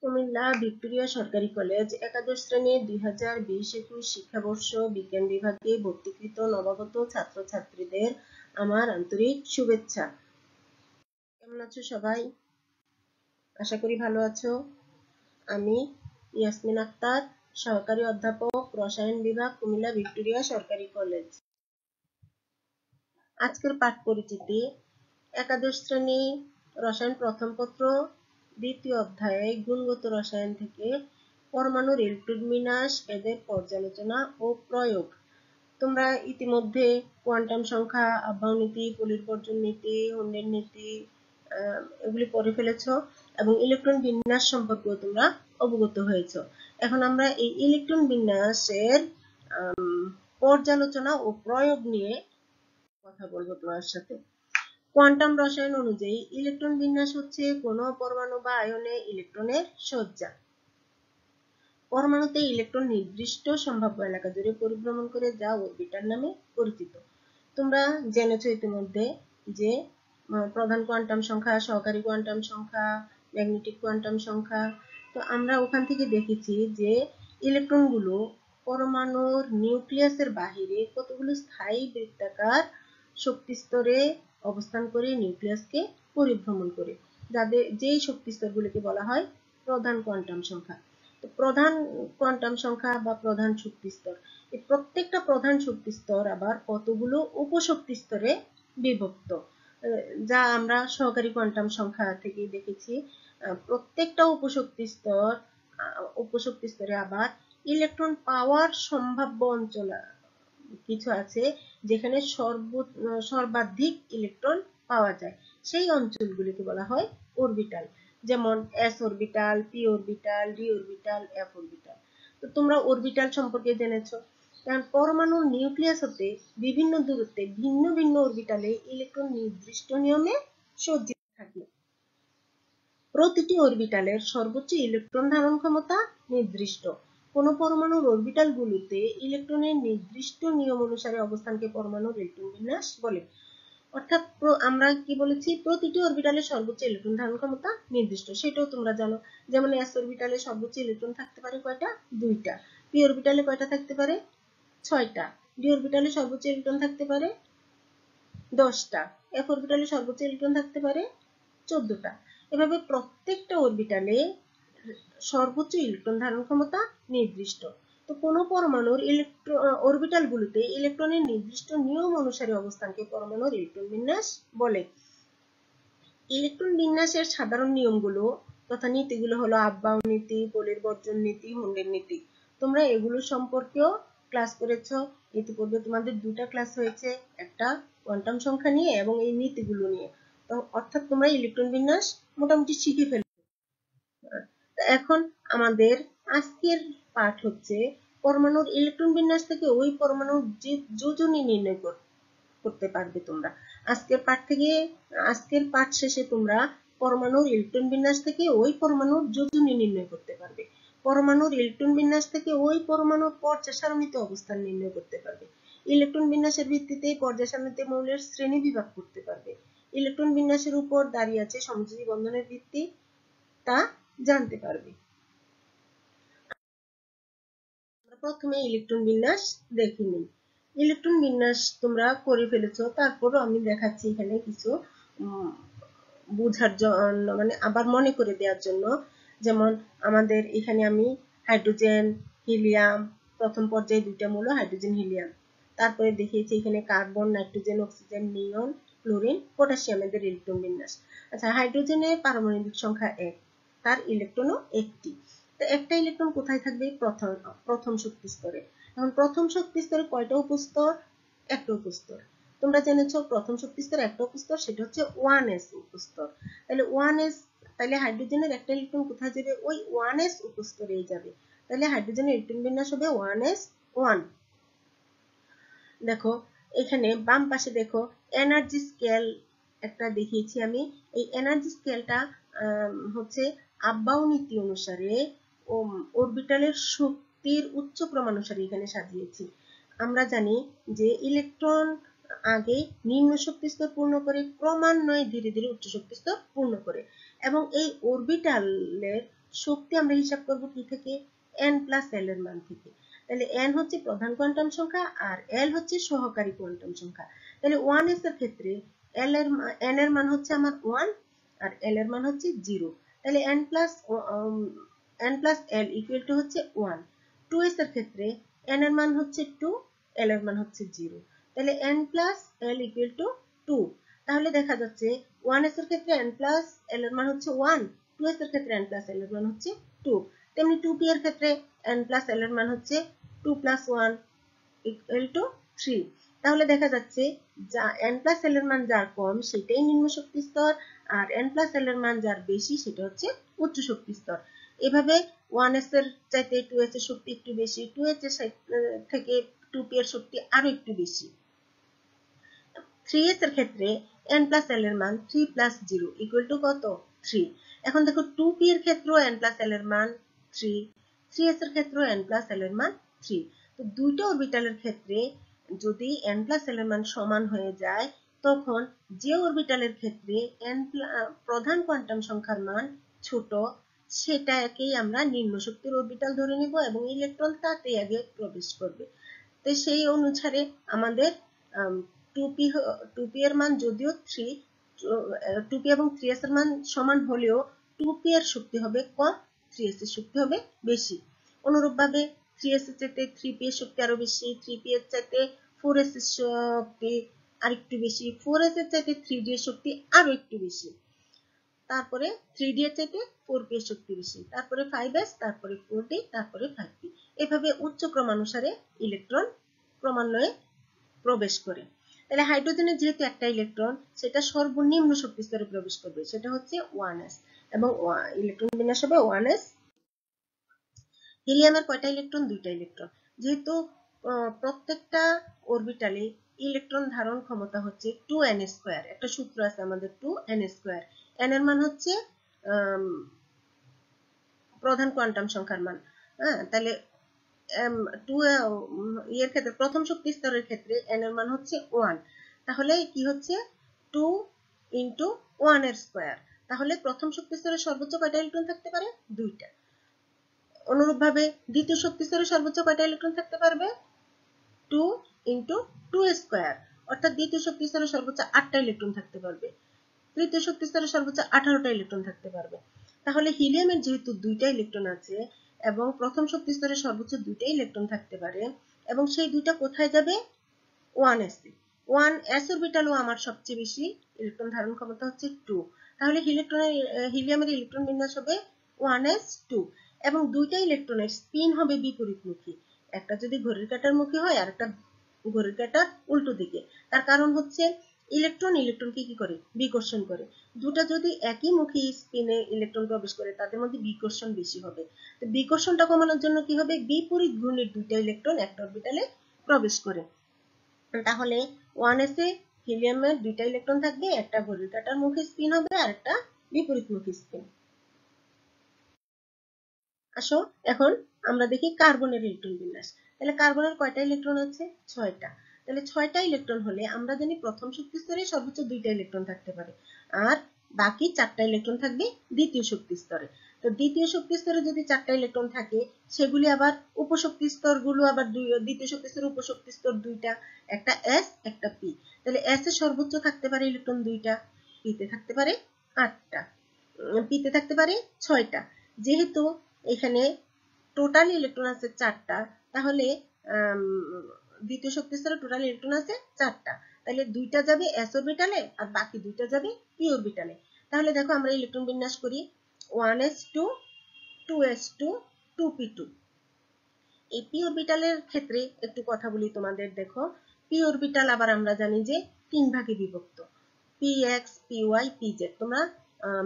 Comilla Victoria সরকারি college একাদশ শ্রেণীর 2020-21 শিক্ষাবর্ষ বিজ্ঞান বিভাগে ভর্তিকৃত নবাগত ছাত্রছাত্রীদের আমার আন্তরিক শুভেচ্ছা। কেমন আছো সবাই? আশা করি ভালো আছো। আমি ইয়াসমিন আক্তার, সহকারী অধ্যাপক, রসায়ন বিভাগ, কুমিল্লা ভিক্টোরিয়া সরকারি কলেজ। আজকের পাঠ পরিচিতি। একাদশ শ্রেণী রসায়ন প্রথম পত্র দ্বিতীয় অধ্যায়ে গুণগত রসায়ন থেকে পরমাণুর ইলেকট্রন বিন্যাস, এদের পর্যালোচনা ও প্রয়োগ। তোমরা ইতিমধ্যে কোয়ান্টাম সংখ্যা, আবহাওয়া নীতি, পলির নীতি, হুন্ডের নীতি এগুলি পড়ে ফেলেছো এবং ইলেকট্রন বিন্যাস সম্পর্কেও তোমরা অবগত হয়েছো। এখন আমরা এই ইলেকট্রন বিন্যাসের পর্যালোচনা ও প্রয়োগ নিয়ে কথা বলবো তোমার সাথে। কোয়ান্টাম রসায়ন অনুযায়ী ইলেকট্রন বিন্যাস হচ্ছে কোনো পরমাণু বা আয়নে ইলেকট্রনের সজ্জা। পরমাণুতে ইলেকট্রন নির্দিষ্ট সম্ভাব্য এলাকা জুড়ে পরিভ্রমণ করে, যা অরবিটাল নামে পরিচিত। তোমরা জেনেছো ইতিমধ্যে যে প্রধান কোয়ান্টাম সংখ্যা, সহকারী কোয়ান্টাম সংখ্যা, ম্যাগনেটিক কোয়ান্টাম সংখ্যা। তো আমরা ওখান থেকে দেখেছি যে ইলেকট্রনগুলো পরমাণুর নিউক্লিয়াসের বাহিরে কতগুলো স্থায়ী বৃত্তাকার শক্তি স্তরে অবস্থান করে নিউক্লিয়াসকে পরিভ্রমণ করে, যাদের যেই শক্তি স্তরগুলিকে বলা হয় প্রধান কোয়ান্টাম সংখ্যা। তো প্রধান কোয়ান্টাম সংখ্যা বা প্রধান শক্তি স্তর, এই প্রত্যেকটা প্রধান শক্তি স্তর আবার কতগুলো উপশক্তি স্তরে বিভক্ত, যা আমরা সহকারী কোয়ান্টাম সংখ্যা থেকে দেখেছি। প্রত্যেকটা উপশক্তি স্তরে আবার ইলেকট্রন পাওয়ার সম্ভাব্য অঞ্চল কিছু আছে, যেখানে সর্বাধিক ইলেকট্রন পাওয়া যায়। সেই অঞ্চলগুলিকে বলা হয় অরবিটাল, যেমন S orbital, P orbital, D orbital, F orbital. তো তোমরা অরবিটাল সম্পর্কে জেনেছো। কারণ পরমাণুর নিউক্লিয়াস হতে বিভিন্ন দূরত্বে ভিন্ন ভিন্ন অরবিটালে ইলেকট্রন নির্দিষ্ট নিয়মে সজ্জিত থাকে। প্রতিটি অরবিটালের সর্বোচ্চ ইলেকট্রন ধারণ ক্ষমতা নির্দিষ্ট। কোন পরমাণুর অরবিটাল গুলোতে ইলেকট্রনের নির্দিষ্ট নিয়ম অনুসারে অবস্থানকে পরমাণুর ইলেকট্রন বিন্যাস বলে। অর্থাৎ আমরা কি বলেছি, প্রতিটি অরবিটালের সর্বোচ্চ ইলেকট্রন ধারণ ক্ষমতা নির্দিষ্ট, সেটাও তোমরা জানো। যেমন এস অরবিটালে সর্বোচ্চ ইলেকট্রন থাকতে পারে কয়টা? 2টা। পি অরবিটালে কয়টা থাকতে পারে? 6টা। ডি অরবিটালে সর্বোচ্চ ইলেকট্রন থাকতে পারে 10টা। এফ অরবিটালে সর্বোচ্চ ইলেকট্রন থাকতে পারে 14টা। এভাবে প্রত্যেকটা অরবিটালে সর্বোচ্চ ইলেকট্রন ধারণ ক্ষমতা নির্দিষ্ট। তো কোন পরমাণুর অরবিটাল গুলোতে ইলেকট্রনের নির্দিষ্ট নিয়ম অনুসারে অবস্থানকে পরমাণুর ইলেকট্রন বিন্যাস বলে। ইলেকট্রন বিন্যাসের সাধারণ নিয়মগুলো তথা নীতিগুলো হলো আববাও নীতি, পলির বর্জন নীতি, হুন্ডের নীতি। তোমরা এগুলো সম্পর্কেও ক্লাস করেছো। ইতিপূর্বে তোমাদের 2টা ক্লাস হয়েছে, একটা কোয়ান্টাম সংখ্যা নিয়ে এবং এই নীতিগুলো নিয়ে। তো অর্থাৎ তোমরা ইলেকট্রন বিন্যাস মোটামুটি শিখে ফেলেছো। এখন আমাদের আজকের পাঠ হচ্ছে পরমাণুর ইলেকট্রন বিন্যাস থেকে ওই পরমাণুর যে যোজনী নির্ণয় করতে পারবে তোমরা। আজকের পাঠ শেষে তোমরা পরমাণুর ইলেকট্রন বিন্যাস থেকে ওই পরমাণুর যোজনী নির্ণয় করতে পারবে। পরমাণুর ইলেকট্রন বিন্যাস থেকে ওই পরমাণুর পর্যায় সারণীতে অবস্থান নির্ণয় করতে পারবে। ইলেকট্রন বিন্যাসের ভিত্তিতে পর্যায় সারণীতে মৌলের শ্রেণী বিভাগ করতে পারবে। ইলেকট্রন বিন্যাসের উপর দাঁড়িয়ে আছে সমযোজী বন্ধনের ভিত্তি, তা জানতে পারবে। প্রথমে ইলেকট্রন বিন্যাস দেখে নিই। ইলেকট্রন বিন্যাস তোমরা করে ফেলেছো, তারপরও আমি দেখাচ্ছি এখানে কিছু বোঝার জন্য, মানে আবার মনে করে দেওয়ার জন্য। যেমন আমাদের এখানে আমি হাইড্রোজেন, হিলিয়াম, প্রথম পর্যায়ে 2টা মৌল হাইড্রোজেন, হিলিয়াম। তারপরে দেখিয়েছি এখানে কার্বন, নাইট্রোজেন, অক্সিজেন, নিয়ন, ক্লোরিন, পটাশিয়ামের ইলেকট্রন বিন্যাস। আচ্ছা, হাইড্রোজেনের পারমাণবিক সংখ্যা 1, তার ইলেকট্রনও 1টি। তো একটা ইলেকট্রন কোথায় থাকবে? প্রথম শক্তি স্তরে। এখন প্রথম শক্তি স্তরে কয়টা উপস্তর? একটা উপস্তর। তোমরা জেনেছো প্রথম শক্তি স্তর একটা উপস্তর, সেটা হচ্ছে 1s উপস্তর। তাহলে হাইড্রোজেনের একটা ইলেকট্রন কোথায় যাবে? ওই 1s উপস্তরেই যাবে। তাহলে হাইড্রোজেনের ইলেকট্রন বিন্যাস হবে 1s1। দেখো এখানে বাম পাশে দেখো এনার্জি স্কেল একটা দেখিয়েছি আমি। এই এনার্জি স্কেলটা হচ্ছে আববাও নীতি অনুসারে অরবিটালের শক্তির উচ্চ ক্রমানুসারে এখানে সাজিয়েছি। আমরা জানি যে ইলেকট্রন আগে নিম্ন শক্তি স্তর পূর্ণ করে, ক্রমান্বয়ে ধীরে ধীরে উচ্চ শক্তি স্তর পূর্ণ করে। এবং এই অরবিটালের শক্তি আমরা হিসাব করব কি থেকে, n+l এর মান থেকে। তাহলে n হচ্ছে প্রধান কোয়ান্টাম সংখ্যা আর l হচ্ছে সহকারী কোয়ান্টাম সংখ্যা। তাহলে 1s এর ক্ষেত্রে n এর মান হচ্ছে আমার 1 আর l এর মান হচ্ছে 0। তাহলে n+l ইকুয়াল টু হচ্ছে 1। 2s এর ক্ষেত্রে n এর মান হচ্ছে 2, l এর মান হচ্ছে 0। তাহলে n+l ইকুয়াল টু 2। তাহলে দেখা যাচ্ছে 1s এর ক্ষেত্রে n+l এর মান হচ্ছে 1, 2s এর ক্ষেত্রে n+l এর মান হচ্ছে 2। তেমনি 2p এর ক্ষেত্রে n+l এর মান হচ্ছে 2 + 1 = 3। তাহলে দেখা যাচ্ছে যা n+l এর মান যার কম সেটাই নিম্ন শক্তি স্তর, আর n+l এর মান যার বেশি সেটা হচ্ছে উচ্চ শক্তি স্তর। এভাবে 1s এর চাইতে 2s এর শক্তি একটু বেশি, 2s এর থেকে 2p এর শক্তি আরো একটু বেশি। 3s এর ক্ষেত্রে n+l এর মান 3 + 0 = কত, 3। এখন দেখো 2p এর ক্ষেত্রেও n+l এর মান 3, 3s এর ক্ষেত্রেও n+l এর মান 3। তো দুইটা অরবিটালের ক্ষেত্রে যদি n+l এর মান সমান হয়ে যায়, তখন যে অরবিটালের ক্ষেত্রে প্রধান কোয়ান্টাম সংখ্যার মান ছোট সেটাকেই আমরা নিম্ন শক্তির অরবিটাল ধরে নিব এবং ইলেকট্রন তাতেই আগে প্রবেশ করবে। তো সেই অনুসারে আমাদের 2p এর মান যদিও 3, 2p এবং 3s এর মান সমান হলেও 2p এর শক্তি হবে কম, 3s এর শক্তি হবে বেশি। অনুরূপভাবে 3s এর চাইতে 3p এর শক্তি আরো বেশি, 3p এর চাইতে 4s এর শক্তি আরেকটু বেশি, 4s এর চাইতে 3d এর শক্তি আরো একটু বেশি, তারপরে 3d এর চাইতে 4p এর শক্তি বেশি, তারপরে 5s, তারপরে 4d, তারপরে 5p। এভাবে উচ্চ ক্রমানুসারে ইলেকট্রন ক্রমান্বয়ে প্রবেশ করে। তাহলে হাইড্রোজেনের যেহেতু একটা ইলেকট্রন, সেটা সর্বনিম্ন শক্তি স্তরে প্রবেশ করবে, সেটা হচ্ছে 1s এবং ইলেকট্রন বিন্যাস হবে 1s। হিলিয়ামের কয়টা ইলেকট্রন, দুইটা ইলেকট্রন। যেহেতু প্রত্যেকটা অরবিটালে ইলেকট্রন ধারণ ক্ষমতা হচ্ছে 2n², একটা সূত্র আছে আমাদের 2n², n এর মান হচ্ছে প্রধান কোয়ান্টাম সংখ্যার মান। হ্যাঁ, তাহলে এর ক্ষেত্রে প্রথম শক্তি স্তরের ক্ষেত্রে n এর মান হচ্ছে 1, তাহলে কি হচ্ছে 2 × 1 এর স্কয়ার। তাহলে প্রথম শক্তি স্তরে সর্বোচ্চ কয়টা ইলেকট্রন থাকতে পারে, দুইটা। অনুরূপভাবে দ্বিতীয় শক্তি স্তরে সর্বোচ্চ কয়টা ইলেকট্রন থাকতে পারবে, 2 × 2 স্কয়ার, অর্থাৎ দ্বিতীয় শক্তি স্তরে সর্বোচ্চ 8টা ইলেকট্রন থাকতে পারবে, তৃতীয় শক্তি স্তরে সর্বোচ্চ 18টা ইলেকট্রন থাকতে পারবে। তাহলে হিলিয়ামের যেহেতু দুইটা ইলেকট্রন আছে এবং প্রথম শক্তি স্তরে সর্বোচ্চ দুইটা ইলেকট্রন থাকতে পারে, এবং সেই দুইটা কোথায় যাবে, 1s এ। 1s অরবিটালও আমার সবচেয়ে বেশি ইলেকট্রন ধারণ ক্ষমতা হচ্ছে 2। তাহলে হিলিয়ামের ইলেকট্রন বিন্যাস হবে 1s2 এবং দুইটা ইলেকট্রনের স্পিন হবে বিপরীতমুখী। একটা যদি ঘড়ির কাঁটার মুখী হয় আর একটা ঘড়ির কাঁটার উল্টো দিকে। তার কারণ হচ্ছে ইলেকট্রনকে কি করে, বিকর্ষণ করে। দুটা যদি একই মুখী স্পিনে ইলেকট্রন প্রবেশ করে, তাদের মধ্যে বিকর্ষণ বেশি হবে। তো বিকর্ষণটা কমানোর জন্য কি হবে, বিপরীত ঘূর্ণির দুইটা ইলেকট্রন একটা অরবিটালে প্রবেশ করে। তাহলে 1s এ হিলিয়ামের দুইটা ইলেকট্রন থাকবে, একটা ঘড়ির কাঁটার মুখে স্পিন হবে আর একটা বিপরীতমুখী স্পিন। আসো এখন আমরা দেখি কার্বনের ইলেকট্রন বিন্যাস। তাহলে কার্বনের কয়টা ইলেকট্রন আছে, 6টা। তাহলে 6টা ইলেকট্রন হলে আমরা জানি প্রথম শক্তি স্তরে সর্বোচ্চ 2টা ইলেকট্রন থাকতে পারে, আর বাকি 4টা ইলেকট্রন থাকবে দ্বিতীয় শক্তি স্তরে। তো দ্বিতীয় শক্তি স্তরে যদি 4টা ইলেকট্রন থাকে, সেগুলি আবার উপশক্তি স্তরগুলো আবার দ্বিতীয় শক্তি স্তরে উপশক্তি স্তর দুইটা, একটা s একটা p। তাহলে s এ সর্বোচ্চ থাকতে পারে ইলেকট্রন 2টা, p তে থাকতে পারে 8টা, p তে থাকতে পারে 6টা। যেহেতু এখানে টোটাল ইলেকট্রন আছে 4টা, তাহলে দ্বিতীয় শক্তি স্তরে টোটাল ইলেকট্রন আছে 4টা। তাহলে 2টা যাবে s অরবিটালে আর বাকি 2টা যাবে p অরবিটালে। তাহলে দেখো আমরা ইলেকট্রন বিন্যাস করি, 1s2, 2s2, 2p2। এই p অরবিটালের ক্ষেত্রে একটু কথা বলি তোমাদের। দেখো p অরবিটাল আবার আমরা জানি যে 3 ভাগে বিভক্ত, px, py, pz। তোমরা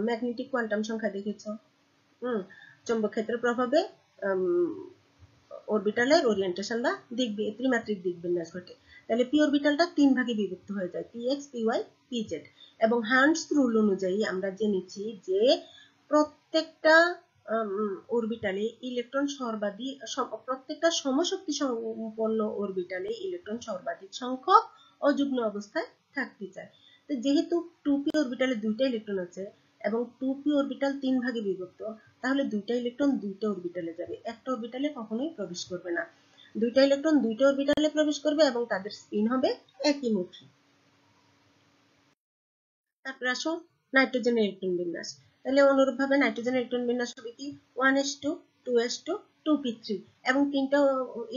ম্যাগনেটিক কোয়ান্টাম সংখ্যা দেখেছো, চৌম্বক ক্ষেত্রের প্রভাবে অরবিটালের ওরিয়েন্টেশন বা ত্রিমাত্রিক দিক বিন্যাস ঘটে। তাহলে p অরবিটালটা 3 ভাগে বিভক্ত হয়ে যায়, px, py, pz। এবং হার্টজ রুল অনুযায়ী আমরা জেনেছি যে প্রত্যেকটা অরবিটালে ইলেকট্রন সর্বাধিক, প্রত্যেকটা সমশক্তি সম্পন্ন অরবিটালে ইলেকট্রন সর্বাধিক সংখ্যক অযুগ্ম অবস্থায় থাকতে চায়। তো যেহেতু 2p অরবিটালে 2টা ইলেকট্রন আছে এবং 2p অরবিটাল 3 ভাগে বিভক্ত, তাহলে দুইটা ইলেকট্রন দুইটা অরবিটালে যাবে, একটা অরবিটালে কখনোই প্রবেশ করবে না। দুইটা ইলেকট্রন দুইটা অরবিটালে প্রবেশ করবে এবং তাদের স্পিন হবে একই মুখী। তারপর আসো নাইট্রোজেনের ইলেকট্রন বিন্যাস। তাহলে অনুরূপভাবে নাইট্রোজেনের ইলেকট্রন বিন্যাস হবে কি 1s2 2s2 2p3 এবং তিনটা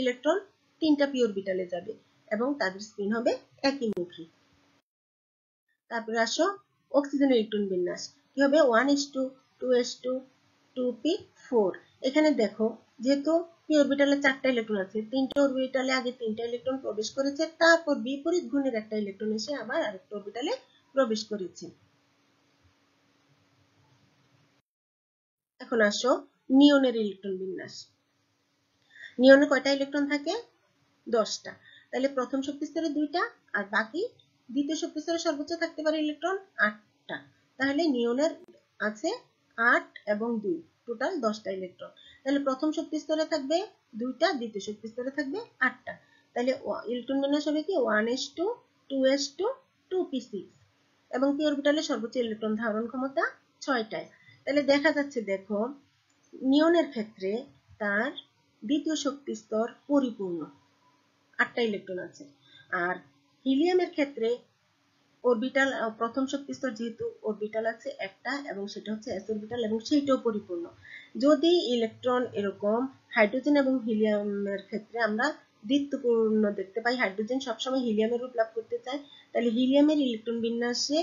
ইলেকট্রন তিনটা পি অরবিটালে যাবে এবং তাদের স্পিন হবে একই মুখী। তারপরে আসো অক্সিজেনের ইলেকট্রন বিন্যাস কি হবে 1s2 2s2 2p4। এখানে দেখো যেহেতু পি অরবিটালে 4টা ইলেকট্রন আছে, তিনটা অরবিটালে আগে 3টা ইলেকট্রন প্রবেশ করেছে, তারপর বিপরীত ঘূর্ণির একটা ইলেকট্রন এসে আবার আরেকটা অরবিটালে প্রবেশ করেছে। এখন আসো নিয়নের ইলেকট্রন বিন্যাস। নিয়নে কয়টা ইলেকট্রন থাকে? 10টা। তাহলে প্রথম শক্তি স্তরে 2টা আর বাকি দ্বিতীয় শক্তি স্তরে সর্বোচ্চ থাকতে পারে ইলেকট্রন 8টা। তাহলে নিয়নের আছে 8 এবং 2, টোটাল 10টা ইলেকট্রন। তাহলে প্রথম শক্তি স্তরে থাকবে 2টা, দ্বিতীয় শক্তি স্তরে থাকবে 8টা। তাহলে ইলেকট্রন বিন্যাস হবে কি 1s2 2s2 2p6 এবং পি অরবিটালে সর্বোচ্চ ইলেকট্রন ধারণ ক্ষমতা 6টায়। তাহলে দেখা যাচ্ছে দেখো নিয়নের ক্ষেত্রে তার দ্বিতীয় শক্তি স্তর পরিপূর্ণ, 8টা ইলেকট্রন আছে। আর হিলিয়ামের ক্ষেত্রে অরবিটাল প্রথম শক্তি স্তর যেহেতু অরবিটাল আছে একটা এবং সেটা হচ্ছে এস অরবিটাল এবং সেইটাও পরিপূর্ণ। যদি ইলেকট্রন এরকম হাইড্রোজেন এবং হিলিয়ামের ক্ষেত্রে আমরা দ্বিত্বপূর্ণ দেখতে পাই, হাইড্রোজেন সবসময় হিলিয়ামের রূপ লাভ করতে চায়, তাহলে হিলিয়ামের ইলেকট্রন বিন্যাসে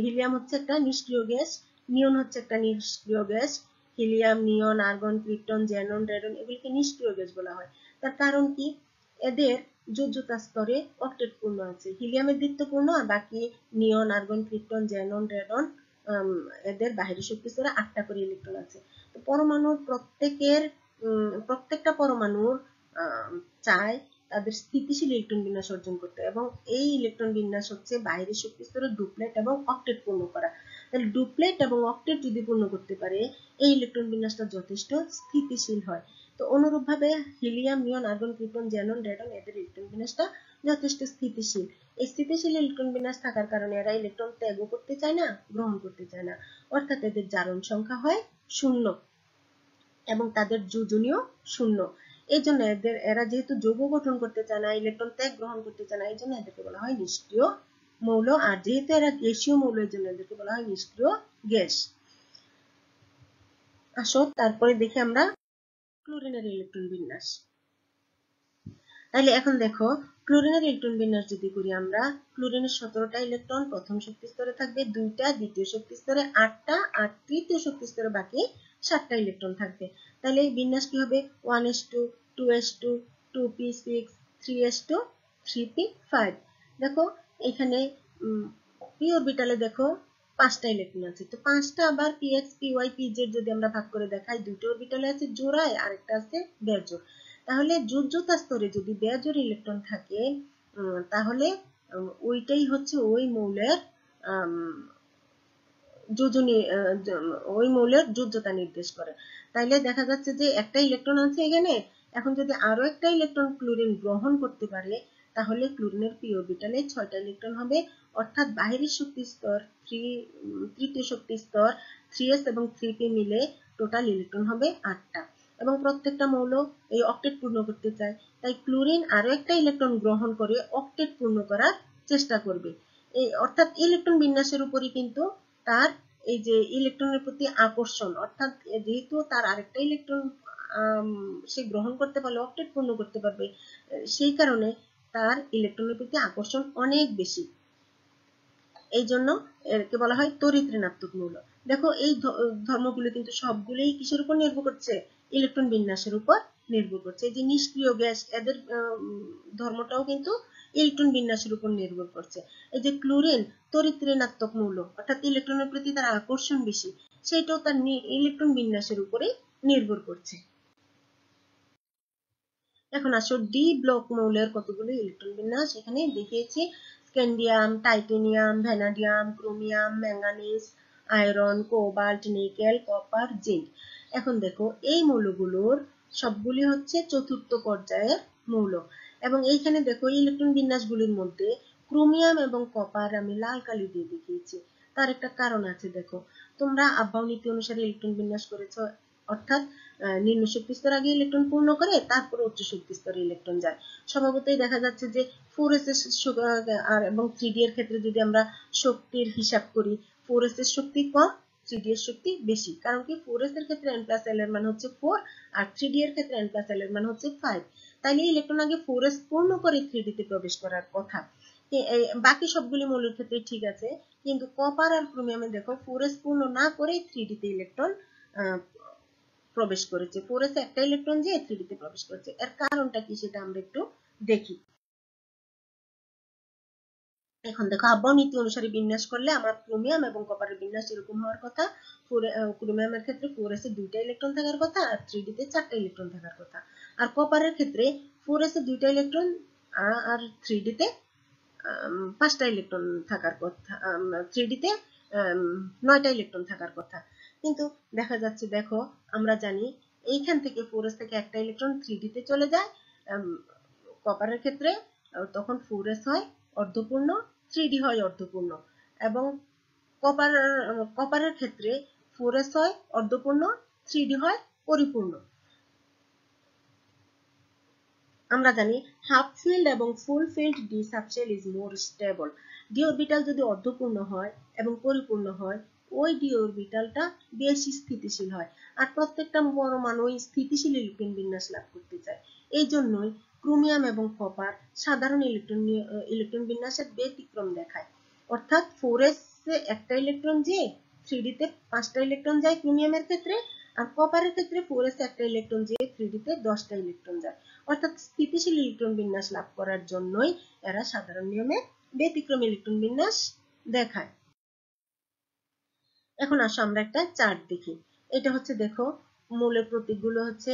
হিলিয়াম হচ্ছে একটা নিষ্ক্রিয় গ্যাস, নিয়ন হচ্ছে একটা নিষ্ক্রিয় গ্যাস। হিলিয়াম, নিয়ন, আর্গন, ক্রিপ্টন, জ্যানন, রেডন এগুলিকে নিষ্ক্রিয় গ্যাস বলা হয়। তার কারণ কি? এদের যোজ্যতা স্তরে অক্টেট পূর্ণ আছে, হিলিয়ামের দ্বিত্বপূর্ণ আর বাকি নিয়ন, আর্গন, ক্রিপ্টন, জ্যানন, রেডন এদের বাহিরের শক্তি স্তরে 8টা করে ইলেকট্রন আছে। তো পরমাণুর প্রত্যেকটা পরমাণুর চায় তাদের স্থিতিশীল ইলেকট্রন বিন্যাস অর্জন করতে, এবং এই ইলেকট্রন বিন্যাস হচ্ছে বাইরের শক্তি স্তরে ডুপ্লেট এবং অক্টেট পূর্ণ করা। তাহলে ডুপ্লেট এবং অক্টেট যদি পূর্ণ করতে পারে এই ইলেকট্রন বিন্যাসটা যথেষ্ট স্থিতিশীল হয়। তো অনুরূপভাবে হিলিয়াম, নিয়ন, আর্গন, ক্রিপ্টন, জ্যানন, রেডন এদের ইলেকট্রন বিন্যাসটা যথেষ্ট স্থিতিশীল। এই স্থিতিশীল ইলেকট্রন বিন্যাস থাকার কারণে এরা ইলেকট্রন ত্যাগও করতে চায় না, গ্রহণ করতে চায় না, অর্থাৎ এদের জারণ সংখ্যা হয় 0 এবং তাদের যোজনীয় 0। এই জন্য এরা যেহেতু যৌগ গঠন করতে চায় না, ইলেকট্রন ত্যাগ গ্রহণ করতে চায় না, এই জন্য এদেরকে বলা হয় নিষ্ক্রিয় মৌল। আর যেহেতু এরা গ্যাসীয় মৌল এর জন্য এদেরকে বলা হয় নিষ্ক্রিয় গ্যাস। আসো তারপরে দেখি আমরা ক্লোরিনের ইলেকট্রন বিন্যাস। তাহলে এখন দেখো ক্লোরিনের ইলেকট্রন বিন্যাস যদি করি আমরা, ক্লোরিনের 17টা ইলেকট্রন প্রথম শক্তি স্তরে থাকবে 2টা, দ্বিতীয় শক্তি স্তরে 8টা আর তৃতীয় শক্তি স্তরে বাকি 7টা ইলেকট্রন থাকবে। তাহলে এই বিন্যাস কি হবে 1s2 2s2 2p6 3s2 3p5। দেখো এখানে পি অরবিটালে দেখো 5টা ইলেকট্রন আছে, তো 5টা আবার px py pz যদি আমরা ভাগ করে দেখাই, দুটো অরবিটালে আছে জোড়ায় আরেকটা আছে বেজোড়। তাহলে যোজ্যতা স্তরে যদি বেজোড় ইলেকট্রন থাকে তাহলে ওইটাই হচ্ছে ওই মৌলের যোজনী, ওই মৌলের যোজ্যতা নির্দেশ করে। তাইলে দেখা যাচ্ছে যে একটা ইলেকট্রন আছে এখানে, এখন যদি আরো একটা ইলেকট্রন ক্লোরিন গ্রহণ করতে পারে তাহলে ক্লোরিনের পি অরবিটালে 6টা ইলেকট্রন হবে, অর্থাৎ বাহিরের শক্তি স্তর তৃতীয় শক্তি স্তর 3s এবং 3p মিলে টোটাল ইলেকট্রন হবে 8টা এবং প্রত্যেকটা মৌল এই অক্টেট পূর্ণ করতে চায়, তাই ক্লোরিন আরো একটা ইলেকট্রন গ্রহণ করে অক্টেট পূর্ণ করার চেষ্টা করবে। এই অর্থাৎ ইলেকট্রন বিন্যাসের উপরই কিন্তু তার এই যে ইলেকট্রনের প্রতি আকর্ষণ, অর্থাৎ যেহেতু তার আরেকটা ইলেকট্রন সে গ্রহণ করতে পারলে অক্টেট পূর্ণ করতে পারবে, সেই কারণে তার ইলেকট্রনের প্রতি আকর্ষণ অনেক বেশি। এই জন্য একে বলা হয় তড়িৎ ঋণাত্মক মৌল। দেখো এই ধর্মগুলো কিন্তু সবগুলোই কিসের উপর নির্ভর করছে? ইলেকট্রন বিন্যাসের উপর নির্ভর করছে। এই যে নিষ্ক্রিয় গ্যাস এদের ধর্মটাও কিন্তু ইলেকট্রন বিন্যাসের উপর নির্ভর করছে। এই যে ক্লোরিন তড়িৎ ঋণাত্মক মৌল, অর্থাৎ ইলেকট্রনের প্রতি তার আকর্ষণ বেশি, সেটাও তার ইলেকট্রন বিন্যাসের উপরে নির্ভর করছে। এখন আসো ডি ব্লক মৌলের কতগুলো ইলেকট্রন বিন্যাস এখানে দেখিয়েছি। Scandium, titanium, vanadium, chromium, manganese, iron, cobalt, nickel, copper, zinc. এখন দেখো এই মৌলগুলোর সবগুলি হচ্ছে চতুর্থ পর্যায়ের মৌল এবং এইখানে দেখো ইলেকট্রন বিন্যাসগুলির মধ্যে ক্রোমিয়াম এবং কপার আমি লাল কালি দিয়ে দেখিয়েছি। তার একটা কারণ আছে। দেখো, তোমরা আব্বাও নীতি অনুসারে ইলেকট্রন বিন্যাস করেছো, অর্থাৎ নিম্ন শক্তি স্তর আগে ইলেকট্রন পূর্ণ করে তারপর উচ্চ শক্তি স্তরে ইলেকট্রন যায়। স্বভাবতই দেখা যাচ্ছে যে 4s আর এবং 3d এর ক্ষেত্রে যদি আমরা শক্তির হিসাব করি, 4s এর শক্তি কম, 3d এর শক্তি বেশি। কারণ কি, 4s এর ক্ষেত্রে n+l এর মান হচ্ছে 4 আর 3d এর ক্ষেত্রে n+l এর মান হচ্ছে 5। তাইলে ইলেকট্রন আগে 4s পূর্ণ করে 3d তে প্রবেশ করার কথা। বাকি সবগুলি মৌলের ক্ষেত্রে ঠিক আছে, কিন্তু কপার আর ক্রোমিয়ামে দেখো 4s পূর্ণ না করে 3d তে ইলেকট্রন প্রবেশ করেছে। 4s একটা ইলেকট্রন যে 3d তে প্রবেশ করেছে, এর কারণটা কি সেটা আমরা একটু দেখি। এখন দেখো, আব্বাও নীতি অনুসারে বিন্যাস করলে আমার ক্রোমিয়াম এবং কপারের বিন্যাস এরকম হওয়ার কথা। ক্রোমিয়ামের ক্ষেত্রে 4s এ 2টা ইলেকট্রন থাকার কথা আর 3d তে 4টা ইলেকট্রন থাকার কথা। আর কপারের ক্ষেত্রে 4s এ 2টা ইলেকট্রন আর 3d তে 5টা ইলেকট্রন থাকার কথা, 3d তে 9টা ইলেকট্রন থাকার কথা। কিন্তু দেখা যাচ্ছে, দেখো আমরা জানি এইখান থেকে 4s থেকে একটা ইলেকট্রন 3d তে চলে যায়। কপারের ক্ষেত্রে তখন 4s হয় অর্ধপূর্ণ, 3d হয় অর্ধপূর্ণ। এবং কপারের ক্ষেত্রে 4s হয় অর্ধপূর্ণ, 3d হয় পরিপূর্ণ। আমরা জানি হাফ ফিল্ড এবং full filled d subshell is more stable. D orbital যদি অর্ধপূর্ণ হয় এবং পরিপূর্ণ হয়, ওই ডি অরবিটালটা বেশি স্থিতিশীল হয়। আর প্রত্যেকটা পরমাণু স্থিতিশীল ইলেকট্রন বিন্যাস লাভ করতে চায়। এই জন্যই ক্রোমিয়াম এবং কপার সাধারণ ইলেকট্রন বিন্যাসের ব্যতিক্রম দেখায়। অর্থাৎ 4s এ একটা ইলেকট্রন যে 3d তে 5টা ইলেকট্রন যায় ক্রোমিয়ামের ক্ষেত্রে, আর কপারের ক্ষেত্রে 4s এ একটা ইলেকট্রন যে 3d তে 10টা ইলেকট্রন যায়। অর্থাৎ স্থিতিশীল ইলেকট্রন বিন্যাস লাভ করার জন্যই এরা সাধারণ নিয়মে ব্যতিক্রম ইলেকট্রন বিন্যাস দেখায়। এখন আসো আমরা একটা চার্ট দেখি। এটা হচ্ছে, দেখো মৌলের প্রতীকগুলো হচ্ছে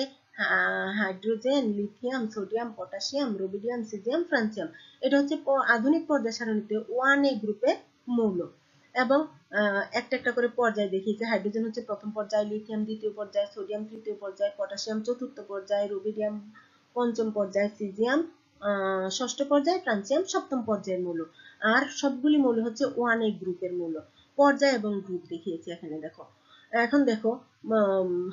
hydrogen, lithium, sodium, potassium, rubidium, caesium, francium. এটা হচ্ছে আধুনিক পর্যায় সারণীতে 1A গ্রুপের মৌল। এবং একটা একটা করে পর্যায় দেখিয়েছে। হাইড্রোজেন হচ্ছে প্রথম পর্যায়, লিথিয়াম দ্বিতীয় পর্যায়, সোডিয়াম তৃতীয় পর্যায়, পটাশিয়াম চতুর্থ পর্যায়, রুবিডিয়াম পঞ্চম পর্যায়, সিজিয়াম ষষ্ঠ পর্যায়, ফ্রান্সিয়াম সপ্তম পর্যায়ের মৌল। আর সবগুলি মৌল হচ্ছে 1A গ্রুপের মৌল। পর্যায় এবং গ্রুপ দেখিয়েছি এখানে। দেখো, এখন দেখো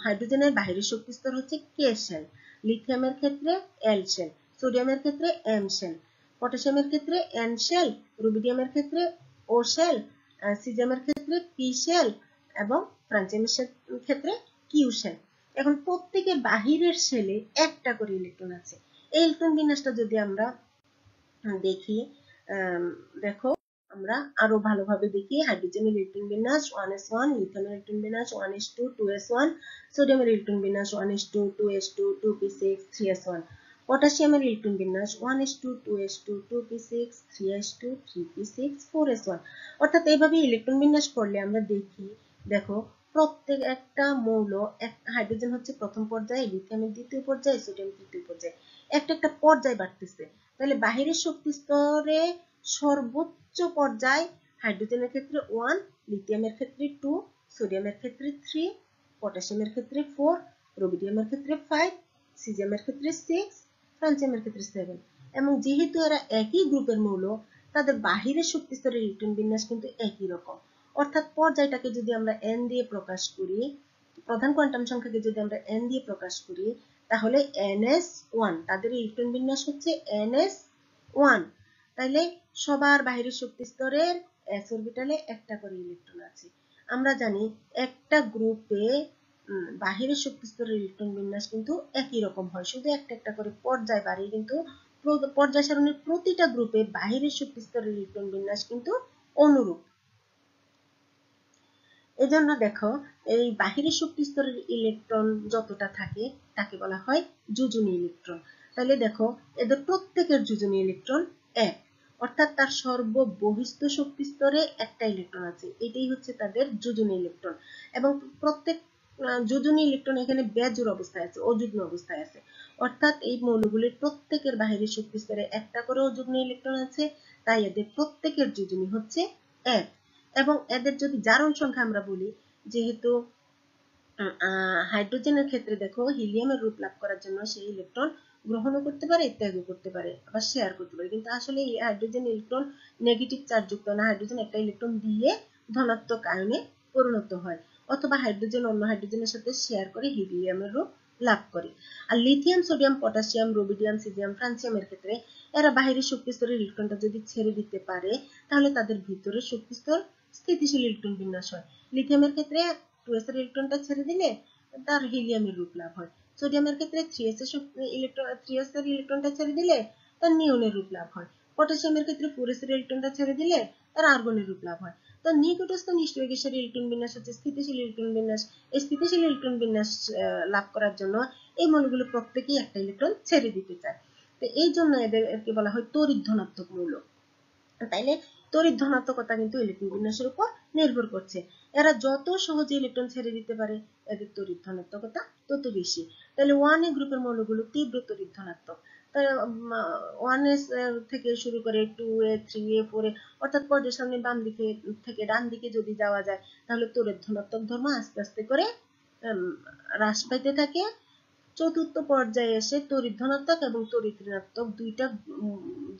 হাইড্রোজেনের বাহিরের শক্তি স্তর হচ্ছে কে শেল, লিথিয়ামের ক্ষেত্রে এল শেল, সোডিয়ামের ক্ষেত্রে এম শেল, পটাশিয়ামের ক্ষেত্রে এন শেল, রুবিডিয়ামের ক্ষেত্রে ও শেল, সিজিয়ামের ক্ষেত্রে পি শেল এবং ফ্রান্সিয়ামের ক্ষেত্রে কিউ শেল। এখন প্রত্যেকের বাহিরের শেলে একটা করে ইলেকট্রন আছে। এই ইলেকট্রন বিন্যাসটা যদি আমরা দেখি, দেখো আমরা আরো ভালোভাবে দেখি। হাইড্রোজেনের ইলেকট্রন বিন্যাস 1s1, লিথিয়ামের ইলেকট্রন বিন্যাস 1s2, 2s1, সোডিয়ামের ইলেকট্রন বিন্যাস 1s2, 2s2, 2p6, 3s1, পটাশিয়ামের ইলেকট্রন বিন্যাস 1s2, 2s2, 2p6, 3s2, 3p6, 4s1। অর্থাৎ এইভাবে ইলেকট্রন বিন্যাস করলে আমরা দেখি, দেখো প্রত্যেক একটা মৌল, হাইড্রোজেন হচ্ছে প্রথম পর্যায়ে, লিথিয়ামের দ্বিতীয় পর্যায়ে, সোডিয়াম তৃতীয় পর্যায়ে, একটা একটা পর্যায় বাড়তেছে। তাহলে বাহিরের শক্তি স্তরে সর্বোচ্চ পর্যায় হাইড্রোজেনের ক্ষেত্রে 1, লিথিয়ামের ক্ষেত্রে 2, সোডিয়ামের ক্ষেত্রে 3, পটাশিয়ামের ক্ষেত্রে 4, রুবিডিয়ামের ক্ষেত্রে 5, সিজিয়ামের ক্ষেত্রে 6, ফ্রান্সিয়ামের ক্ষেত্রে 7। এবং যেহেতু এরা একই গ্রুপের মৌল, তাদের বাহিরের শক্তি স্তরের ইলেকট্রন বিন্যাস কিন্তু একই রকম। অর্থাৎ পর্যায়টাকে যদি আমরা n দিয়ে প্রকাশ করি, প্রধান কোয়ান্টাম সংখ্যাকে যদি আমরা n দিয়ে প্রকাশ করি, তাহলে ns1, তাদের ইলেকট্রন বিন্যাস হচ্ছে ns1। তাইলে সবার বাহিরের শক্তি স্তরের s অরবিটালে একটা করে ইলেকট্রন আছে। আমরা জানি একটা গ্রুপে বাহিরের শক্তি স্তরের ইলেকট্রন বিন্যাস কিন্তু একই রকম হয়, শুধু একটা একটা করে পর্যায় বাড়িয়ে, কিন্তু পর্যায় সারণীর প্রতিটা গ্রুপে বাহিরের শক্তি স্তরের ইলেকট্রন বিন্যাস কিন্তু অনুরূপ। এজন্য দেখো, এই বাহিরের শক্তি স্তরের ইলেকট্রন যতটা থাকে তাকে বলা হয় যোজনী ইলেকট্রন। তাহলে দেখো, এদের প্রত্যেকের যোজনী ইলেকট্রন 1, অর্থাৎ তার সর্ববহিস্থ শক্তি স্তরে একটা ইলেকট্রন আছে। এটাই হচ্ছে তাদের যোজনী ইলেকট্রন। এবং প্রত্যেক যোজনী ইলেকট্রন এখানে বেজোড় অবস্থায় আছে, অযুগ্ম অবস্থায় আছে। অর্থাৎ এই মৌলগুলির প্রত্যেকের বাহিরের শক্তি স্তরে একটা করে যুগ্ম ইলেকট্রন আছে, তাই এদের প্রত্যেকের যোজনী হচ্ছে 1। এবং এদের যদি জারণ সংখ্যা আমরা বলি, যেহেতু হাইড্রোজেনের ক্ষেত্রে দেখো হিলিয়ামের রূপ লাভ করার জন্য সেই ইলেকট্রন গ্রহণও করতে পারে, ত্যাগও করতে পারে, আবার শেয়ার করতে পারে। কিন্তু আসলে হাইড্রোজেন ইলেকট্রন নেগেটিভ চার্জ যুক্ত না, হাইড্রোজেন একটা ইলেকট্রন দিয়ে ধনাত্মক আয়নে পরিণত হয়, অথবা হাইড্রোজেন অন্য হাইড্রোজেনের সাথে শেয়ার করে হিলিয়ামের রূপ লাভ করে। আর lithium, sodium, potassium, rubidium, caesium, ফ্রান্সিয়ামের ক্ষেত্রে এরা বাহিরের শক্তি স্তরের ইলেকট্রনটা যদি ছেড়ে দিতে পারে তাহলে তাদের ভিতরে শক্তি স্তর স্থিতিশীল ইলেকট্রন বিন্যাস হয়। লিথিয়ামের ক্ষেত্রে 2s এর ইলেকট্রনটা ছেড়ে দিলে তার হিলিয়ামের রূপ লাভ হয়। সোডিয়ামের ক্ষেত্রে 3s এর ইলেকট্রনটা ছেড়ে দিলে তার নিয়নের রূপ লাভ হয়। পটাশিয়ামের ক্ষেত্রে 4s এর ইলেকট্রনটা ছেড়ে দিলে তার আর্গনের রূপ লাভ হয়। তো নিকটস্থ নিষ্ক্রিয় গ্যাসের ইলেকট্রন বিন্যাস হচ্ছে স্থিতিশীল ইলেকট্রন বিন্যাস। এই স্থিতিশীল ইলেকট্রন বিন্যাস লাভ করার জন্য এই মৌলগুলো প্রত্যেকেই একটা ইলেকট্রন ছেড়ে দিতে চায়। তো এই জন্য এদেরকে বলা হয় তড়িৎ ধনাত্মক মৌল। তাইলে তড়িৎ ধনাত্মকতা কিন্তু ইলেকট্রন বিন্যাসের উপর নির্ভর করছে। এরা যত সহজে ইলেকট্রন ছেড়ে দিতে পারে এদের তড়িৎ ধনাত্মকতা তত বেশি। তাহলে 1a গ্রুপের মৌলগুলো তীব্র তড়িৎ ধনাত্মক। 1s থেকে শুরু করে 2a, 3a, 4a অর্থাৎ পর্যায় সারণীর বাম দিকে থেকে ডান দিকে যদি যাওয়া যায় তাহলে তড়িৎ ধনাত্মক ধর্ম আস্তে আস্তে করে হ্রাস পাইতে থাকে। চতুর্থ পর্যায়ে এসে তড়িৎ ধনাত্মক এবং তড়িৎ ঋণাত্মক দুইটা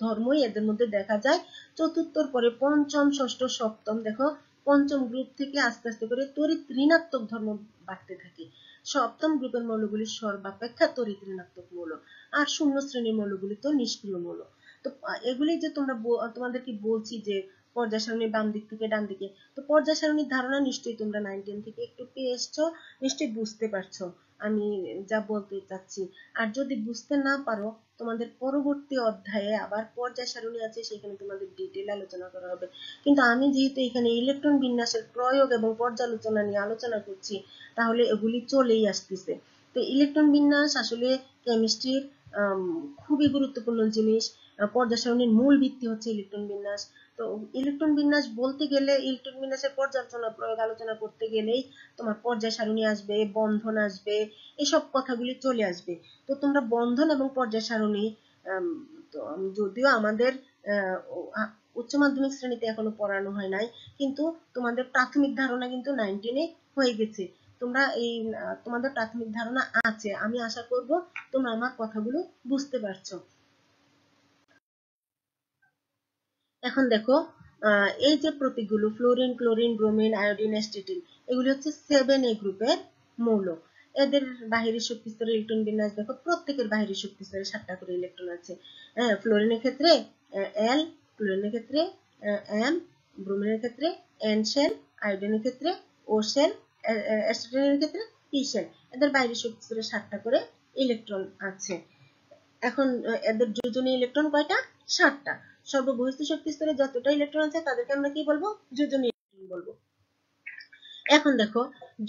ধর্মই এদের মধ্যে দেখা যায়। চতুর্থর পরে পঞ্চম, ষষ্ঠ, সপ্তম, দেখো পঞ্চম গ্রুপ থেকে আস্তে আস্তে করে তড়িৎ ঋণাত্মক ধর্ম বাড়তে থাকে। সপ্তম গ্রুপের মৌলগুলি সর্বাপেক্ষা তড়িৎ ঋণাত্মক মৌল, আর শূন্য শ্রেণীর মৌলগুলি তো নিষ্ক্রিয় মৌল। তো এগুলি যে তোমাদেরকে বলছি যে পর্যায় সারণীর বাম দিক থেকে ডান দিকে, তো পর্যায় সারণীর ধারণা নিশ্চয়ই তোমরা 9-10 থেকে একটু পেয়ে এসছো, নিশ্চয়ই বুঝতে পারছো আমি যা বলতে চাচ্ছি। আর যদি বুঝতে না পারো তোমাদের পরবর্তী অধ্যায়ে আবার পর্যায় সারণী আছে, সেখানে তোমাদের ডিটেইল আলোচনা করা হবে। কিন্তু আমি যেহেতু এখানে ইলেকট্রন বিন্যাসের প্রয়োগ এবং পর্যালোচনা নিয়ে আলোচনা করছি তাহলে এগুলি চলেই আসতেছে। তো ইলেকট্রন বিন্যাস আসলে কেমিস্ট্রির খুবই গুরুত্বপূর্ণ জিনিস। পর্যায় সারণীর মূল ভিত্তি হচ্ছে ইলেকট্রন বিন্যাস। তো ইলেকট্রন বিন্যাস বলতে গেলে, ইলেকট্রন বিন্যাসের পর্যালোচনা প্রয়োগ আলোচনা করতে গেলেই তোমার পর্যায় সারণী আসবে, বন্ধন আসবে, এসব কথাগুলি চলে আসবে। তো তোমরা বন্ধন এবং পর্যায় সারণী যদিও আমাদের উচ্চ মাধ্যমিক শ্রেণীতে এখনো পড়ানো হয় নাই, কিন্তু তোমাদের প্রাথমিক ধারণা কিন্তু 9-10 হয়ে গেছে। তোমরা তোমাদের প্রাথমিক ধারণা আছে, আমি আশা করব তোমরা আমার কথাগুলো বুঝতে পারছো। এখন দেখো এই যে প্রতীকগুলো ফ্লোরিন, ক্লোরিন, ব্রোমিন, আয়োডিন, অ্যাসিটিন, এগুলি হচ্ছে 7a গ্রুপের মৌল। এদের বাহিরের শক্তি স্তরের ইলেকট্রন বিন্যাস দেখো, প্রত্যেকের বাহিরের শক্তি স্তরে 7টা করে ইলেকট্রন আছে। ফ্লোরিনের ক্ষেত্রে L, ক্লোরিনের ক্ষেত্রে M, ব্রোমিনের ক্ষেত্রে N শেল, আয়োডিনের ক্ষেত্রে O শেল, অ্যাসিটিনের ক্ষেত্রে P শেল। এদের বাহিরের শক্তি স্তরে 7টা করে ইলেকট্রন আছে। এখন এদের যোজনী ইলেকট্রন কয়টা? 7টা। সর্ববহিস্থ শক্তি স্তরে যতটা ইলেকট্রন আছে তাদেরকে আমরা কি বলবো? যোজনী ইলেকট্রন বলবো। এখন দেখো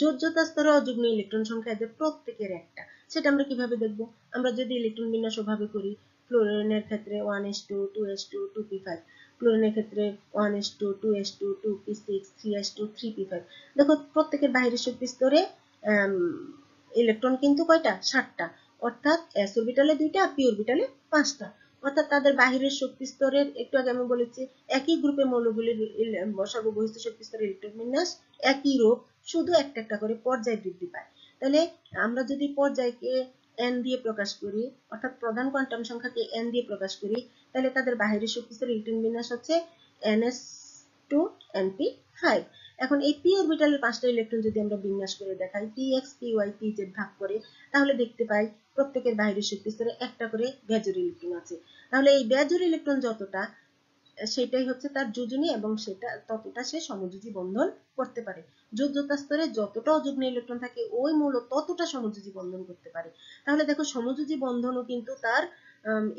যোজ্যতা স্তরে অযুগ্ম ইলেকট্রন সংখ্যা এদের প্রত্যেকের একটা, সেটা আমরা কিভাবে দেখব? আমরা যদি ইলেকট্রন বিন্যাস ওভাবে করি, ফ্লোরিনের ক্ষেত্রে 1s2, 2s2, 2p5, ক্লোরিনের ক্ষেত্রে 1s2, 2s2, 2p6, 3s2, 3p5। দেখো প্রত্যেকের বাহিরের শক্তি স্তরে ইলেকট্রন কিন্তু কয়টা? 7টা। অর্থাৎ s অরবিটালে 2টা, p অরবিটালে 5টা। অর্থাৎ তাদের বাহিরের শক্তি স্তরের, একটু আগে আমি বলেছি একই গ্রুপের মৌলগুলির সর্ববহিস্থ শক্তি স্তরের ইলেকট্রন বিন্যাস একই রূপ, শুধু একটা একটা করে পর্যায় বৃদ্ধি পায়। তাহলে আমরা যদি পর্যায়কে n দিয়ে প্রকাশ করি, অর্থাৎ প্রধান কোয়ান্টাম সংখ্যাকে n দিয়ে প্রকাশ করি, তাহলে তাদের বাহিরের শক্তি স্তরের ইলেকট্রন বিন্যাস হচ্ছে ns2 np5। এখন এই p অরবিটালের 5টা ইলেকট্রন যদি আমরা বিন্যাস করে দেখাই, px, py, pz ভাগ করে, তাহলে দেখতে পাই প্রত্যেকের বাহিরের শক্তি স্তরে একটা করে বেজোর ইলেকট্রন আছে। তাহলে এই বেজোর ইলেকট্রন যতটা, সেটাই হচ্ছে তার যোজনী এবং সেটা ততটা সে সমযোজী বন্ধন করতে পারে। যোজ্যতা স্তরে যতটা অযুগ্ম ইলেকট্রন থাকে ওই মৌল ততটা সমযোজী বন্ধন করতে পারে। তাহলে দেখো সমযোজী বন্ধনও কিন্তু তার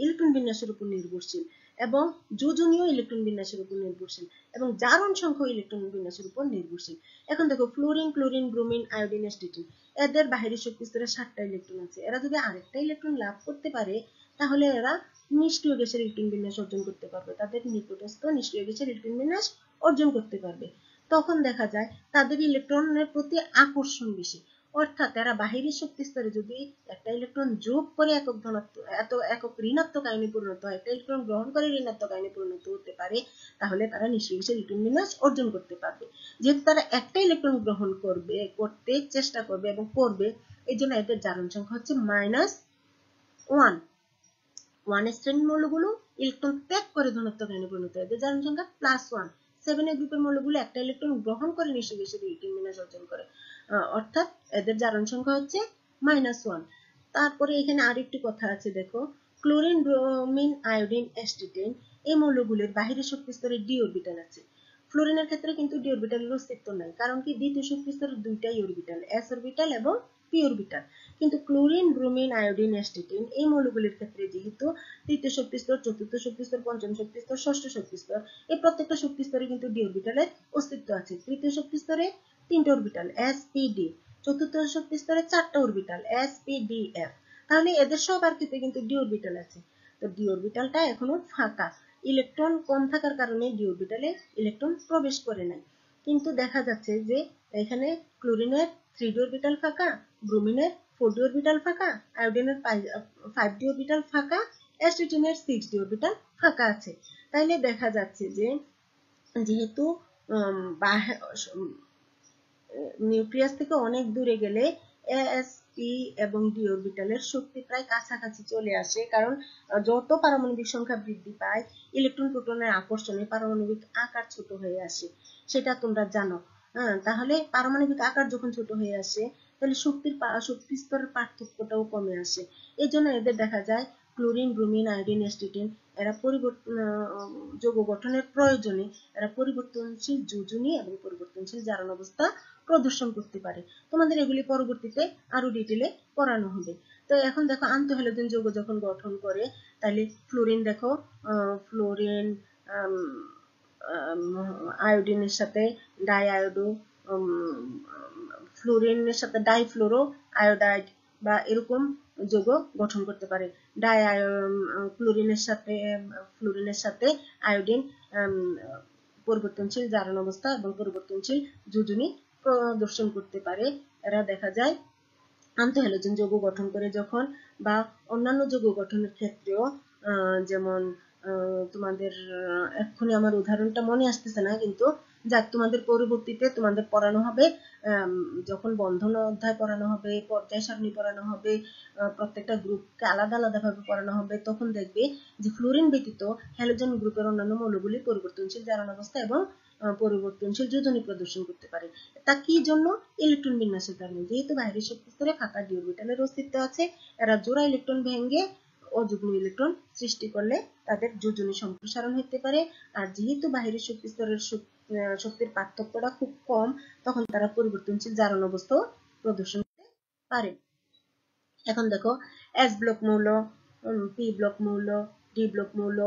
ইলেকট্রন বিন্যাসের উপর নির্ভরশীল এবং যোজনীয় ইলেকট্রন বিন্যাসের উপর নির্ভরশীল এবং জারণ সংখ্যা ইলেকট্রন বিন্যাসের উপর নির্ভরশীল। এখন দেখো ফ্লোরিন, ক্লোরিন, ব্রোমিন, আয়োডিন, অ্যাসিটিন, এদের বাহিরের শক্তি স্তরে 7টা ইলেকট্রন আছে। এরা যদি আরেকটা ইলেকট্রন লাভ করতে পারে তাহলে এরা নিষ্ক্রিয় গ্যাসের ইলেকট্রন বিন্যাস অর্জন করতে পারবে, তাদের নিকটস্থ নিষ্ক্রিয় গ্যাসের ইলেকট্রন বিন্যাস অর্জন করতে পারবে। তখন দেখা যায় তাদের ইলেকট্রনের প্রতি আকর্ষণ বেশি। অর্থাৎ এরা বাহিরের শক্তি স্তরে যদি একটা ইলেকট্রন যোগ করে একক ঋণাত্মক আয়নে পরিণত হয়, একটা ইলেকট্রন গ্রহণ করে ঋণাত্মক আয়নে পরিণত হতে পারে, তাহলে তারা নিষ্ক্রিয় গ্যাসের ইলেকট্রন বিন্যাস অর্জন করতে পারবে। যেহেতু তারা একটা ইলেকট্রন গ্রহণ করতে চেষ্টা করবে এবং করবে, এই জন্য এদের জারণ সংখ্যা হচ্ছে -1। 1 শ্রেণীর মৌলগুলো ইলেকট্রন ত্যাগ করে ধনাত্মক আয়নে পরিণত হয়, এদের জারণ সংখ্যা +1। 7A গ্রুপের মৌলগুলো একটা ইলেকট্রন গ্রহণ করে নিঃসরণ ইলেকট্রন বিন্যাস অর্জন করে, অর্থাৎ এদের জারণ সংখ্যা হচ্ছে -1। তারপরে এখানে আরেকটি কথা আছে, দেখো ক্লোরিন, ব্রোমিন, আয়োডিন, অ্যাসিটেন এই মৌলগুলির বাহিরের শক্তি স্তরে ডি অরবিটাল আছে। ফ্লোরিনের ক্ষেত্রে কিন্তু ডি অরবিটালের অস্তিত্ব নাই, কারণ কি দ্বিতীয় শক্তি স্তরে দুইটাই অরবিটাল, এস অরবিটাল এবং পি অরবিটাল। কিন্তু ক্লোরিন, ব্রোমিন, আয়োডিন, অ্যাসিটেন এই মৌলগুলির ক্ষেত্রে যেহেতু তৃতীয় শক্তি স্তর, চতুর্থ শক্তি স্তর, পঞ্চম শক্তি স্তর, ষষ্ঠ শক্তি স্তর, এই প্রত্যেকটা শক্তি স্তরে কিন্তু ডি অরবিটালের অস্তিত্ব আছে। তৃতীয় শক্তি স্তরে 3টা অরবিটাল এস পি ডি, চতুর্থ শক্তি স্তরে 4টা orbital S P D F. তাহলে এদের সবার ক্ষেত্রে কিন্তু ডি অরবিটাল আছে। তো ডি অরবিটালটা এখনো ফাঁকা, ইলেকট্রন কম থাকার কারণে ডি অরবিটালে ইলেকট্রন প্রবেশ করে নাই। কিন্তু দেখা যাচ্ছে যে এখানে ক্লোরিনের 3d অরবিটাল ফাঁকা, ব্রোমিনের 4d অরবিটাল ফাঁকা, আয়োডিনের 5d অরবিটাল ফাঁকা, অ্যাসিটিনের 6d অরবিটাল ফাঁকা আছে। তাইলে দেখা যাচ্ছে যে যেহেতু নিউক্লিয়াস থেকে অনেক দূরে গেলে এস পি এবং ডি অরবিটালের শক্তি প্রায় কাছাকাছি চলে আসে, কারণ যত পারমাণবিক সংখ্যা বৃদ্ধি পায় ইলেকট্রন প্রোটনের আকর্ষণে পারমাণবিক আকার ছোট হয়ে আসে, সেটা তোমরা জানো। তাহলে পারমাণবিক আকার যখন ছোট হয়ে আসে তাহলে শক্তি স্তরের পার্থক্যটাও কমে আসে। এই জন্য এদের দেখা যায় ক্লোরিন, ব্রোমিন, আয়োডিন, অ্যাসিটেন এরা যৌগ গঠনের প্রয়োজনে এরা পরিবর্তনশীল যোজনী এবং পরিবর্তনশীল জারণ অবস্থা প্রদর্শন করতে পারে। তোমাদের এগুলি পরবর্তীতে আরো ডিটেলে পড়ানো হবে। তো এখন দেখো আন্তঃহ্যালোজেন যৌগ যখন গঠন করে, তাহলে ফ্লোরিন দেখো, ফ্লোরিন আয়োডিনের সাথে ডাইআয়োডো, ফ্লোরিনের সাথে ডাইফ্লোরো আয়োডাইড বা এরকম যৌগ গঠন করতে পারে। ফ্লোরিনের সাথে আয়োডিন পরিবর্তনশীল জারণ অবস্থা এবং পরিবর্তনশীল যোজনী প্রদর্শন করতে পারে। এরা দেখা যায় আন্তঃহ্যালোজেন যৌগ গঠন করে যখন, বা অন্যান্য যৌগ গঠনের ক্ষেত্রেও, যেমন তোমাদের এক্ষুনি আমার উদাহরণটা মনে আসতেছে না, কিন্তু যাক তোমাদের পরবর্তীতে তোমাদের পড়ানো হবে, যখন বন্ধন অধ্যায় পড়ানো হবে, পর্যায় সারণী পড়ানো হবে, প্রত্যেকটা গ্রুপকে আলাদা আলাদা ভাবে পড়ানো হবে, তখন দেখবে যে ফ্লোরিন ব্যতীত হ্যালোজেন গ্রুপের অন্যান্য মৌলগুলি পরিবর্তনশীল জারণ অবস্থা এবং পরিবর্তনশীল যোজনী প্রদর্শন করতে পারে। তা কি জন্য? ইলেকট্রন বিন্যাসের কারণে। যেহেতু বাইরের শক্তি স্তরে ফাঁকা ডি অরবিটালের অস্তিত্ব আছে, এরা জোড়া ইলেকট্রন ভেঙে অযুগ্ম ইলেকট্রন সৃষ্টি করলে তাদের যোজনী সম্প্রসারণ হতে পারে। আর যেহেতু বাহিরের শক্তি স্তরের শক্তির পার্থক্যটা খুব কম, তখন তারা পরিবর্তনশীল জারণ অবস্থা প্রদর্শন করতে পারে। এখন দেখো এস ব্লক মৌল, পি ব্লক মৌল, ডি ব্লক মৌল,